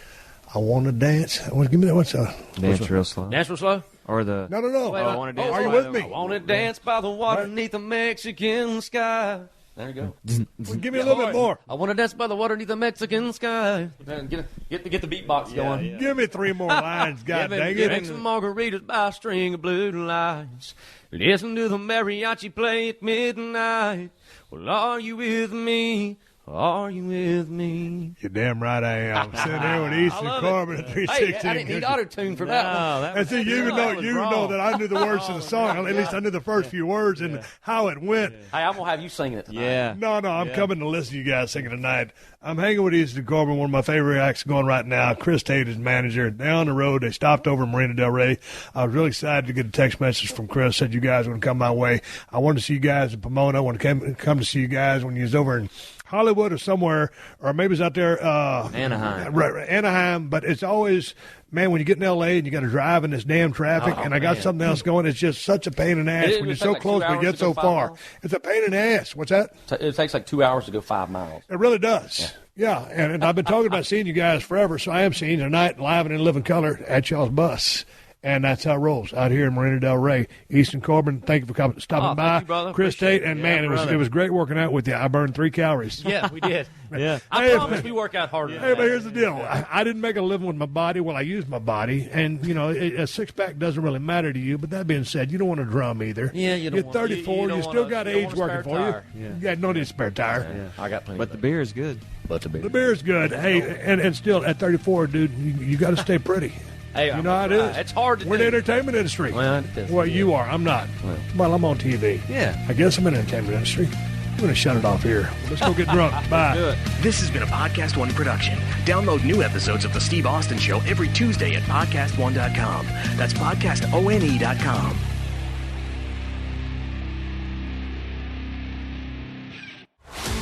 I want to dance. Give me that. What's Dance real slow. Dance real slow. Or the no. Wait, I want to dance. Are you with me? I want to dance by the water beneath the Mexican sky. There you go. Well, give me a little bit more. I want to dance by the water beneath the Mexican sky. Man, get the beatbox going. Yeah. Give me 3 more lines, God dang it. Drink some margaritas by a string of blue lights. Listen to the mariachi play at midnight. Well, are you with me? Are you with me? You're damn right I am. I'm sitting there with Easton Corbin at 316. Hey, I didn't need auto-tune for that one. And see, you know that I knew the words to the song. At least I knew the first few words and how it went. Hey, I'm going to have you singing it tonight. Yeah. No, I'm coming to listen to you guys singing tonight. I'm hanging with Easton Corbin, one of my favorite acts going right now. Chris Tate is manager. They're on the road. They stopped over in Marina Del Rey. I was really excited to get a text message from Chris. Said you guys would come my way. I wanted to see you guys in Pomona. I want to come to see you guys when you was over in Hollywood or somewhere, or maybe it's out there. Anaheim. Right, Anaheim. But it's always, man, when you get in L.A. and you got to drive in this damn traffic, and I got something else going, it's just such a pain in the ass when you're so close but yet so far. Miles. It's a pain in the ass. What's that? It takes like 2 hours to go 5 miles. It really does. Yeah. And I've been talking about seeing you guys forever, so I am seeing you tonight live and in living color at y'all's bus. And that's how it rolls out here in Marina Del Rey. Easton Corbin, thank you for stopping by. You, brother. Chris Appreciate Tate, and man, it was great working out with you. I burned 3 calories. Yeah, we did. Yeah. I promise we work out harder. Hey, but here's the deal. I didn't make a living with my body. Well, I used my body. And, a six-pack doesn't really matter to you. But that being said, you don't want to drum either. Yeah, you don't You're want 34. You still got age working for tire. you. Yeah, no need to spare tire. Yeah. I got plenty. But the beer is good. The beer's good. Hey, and still, at 34, dude, you got to stay pretty. Hey, you know how it is. It's hard to We're in do. the entertainment industry. Well, You are. I'm not. Well, I'm on TV. Yeah. I guess I'm in the entertainment industry. I'm going to shut it off here. Let's go get drunk. Bye. Do it. This has been a PodcastOne production. Download new episodes of The Steve Austin Show every Tuesday at PodcastOne.com. That's PodcastOne.com.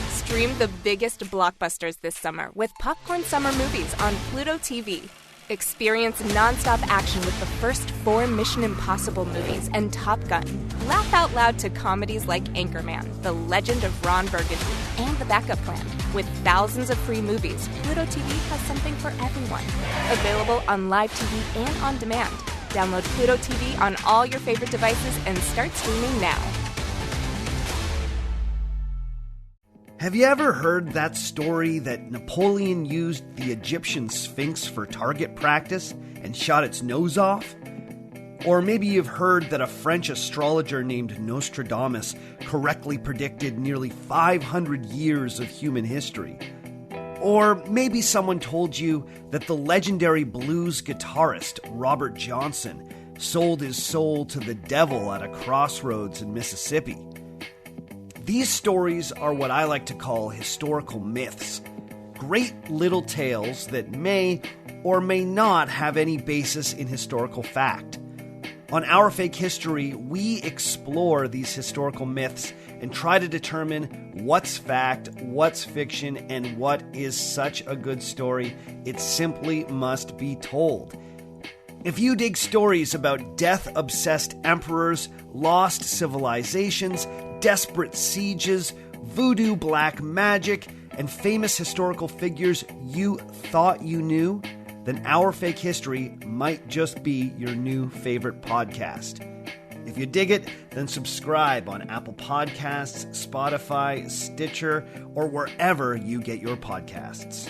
Stream the biggest blockbusters this summer with Popcorn Summer Movies on Pluto TV. Experience nonstop action with the first 4 Mission Impossible movies and Top Gun. Laugh out loud to comedies like Anchorman, The Legend of Ron Burgundy, and The Backup Plan. With thousands of free movies, Pluto TV has something for everyone. Available on live TV and on demand. Download Pluto TV on all your favorite devices and start streaming now. Have you ever heard that story that Napoleon used the Egyptian Sphinx for target practice and shot its nose off? Or maybe you've heard that a French astrologer named Nostradamus correctly predicted nearly 500 years of human history. Or maybe someone told you that the legendary blues guitarist Robert Johnson sold his soul to the devil at a crossroads in Mississippi. These stories are what I like to call historical myths. Great little tales that may or may not have any basis in historical fact. On Our Fake History, we explore these historical myths and try to determine what's fact, what's fiction, and what is such a good story it simply must be told. If you dig stories about death-obsessed emperors, lost civilizations, desperate sieges, voodoo black magic, and famous historical figures you thought you knew, then Our Fake History might just be your new favorite podcast. If you dig it, then subscribe on Apple Podcasts, Spotify, Stitcher, or wherever you get your podcasts.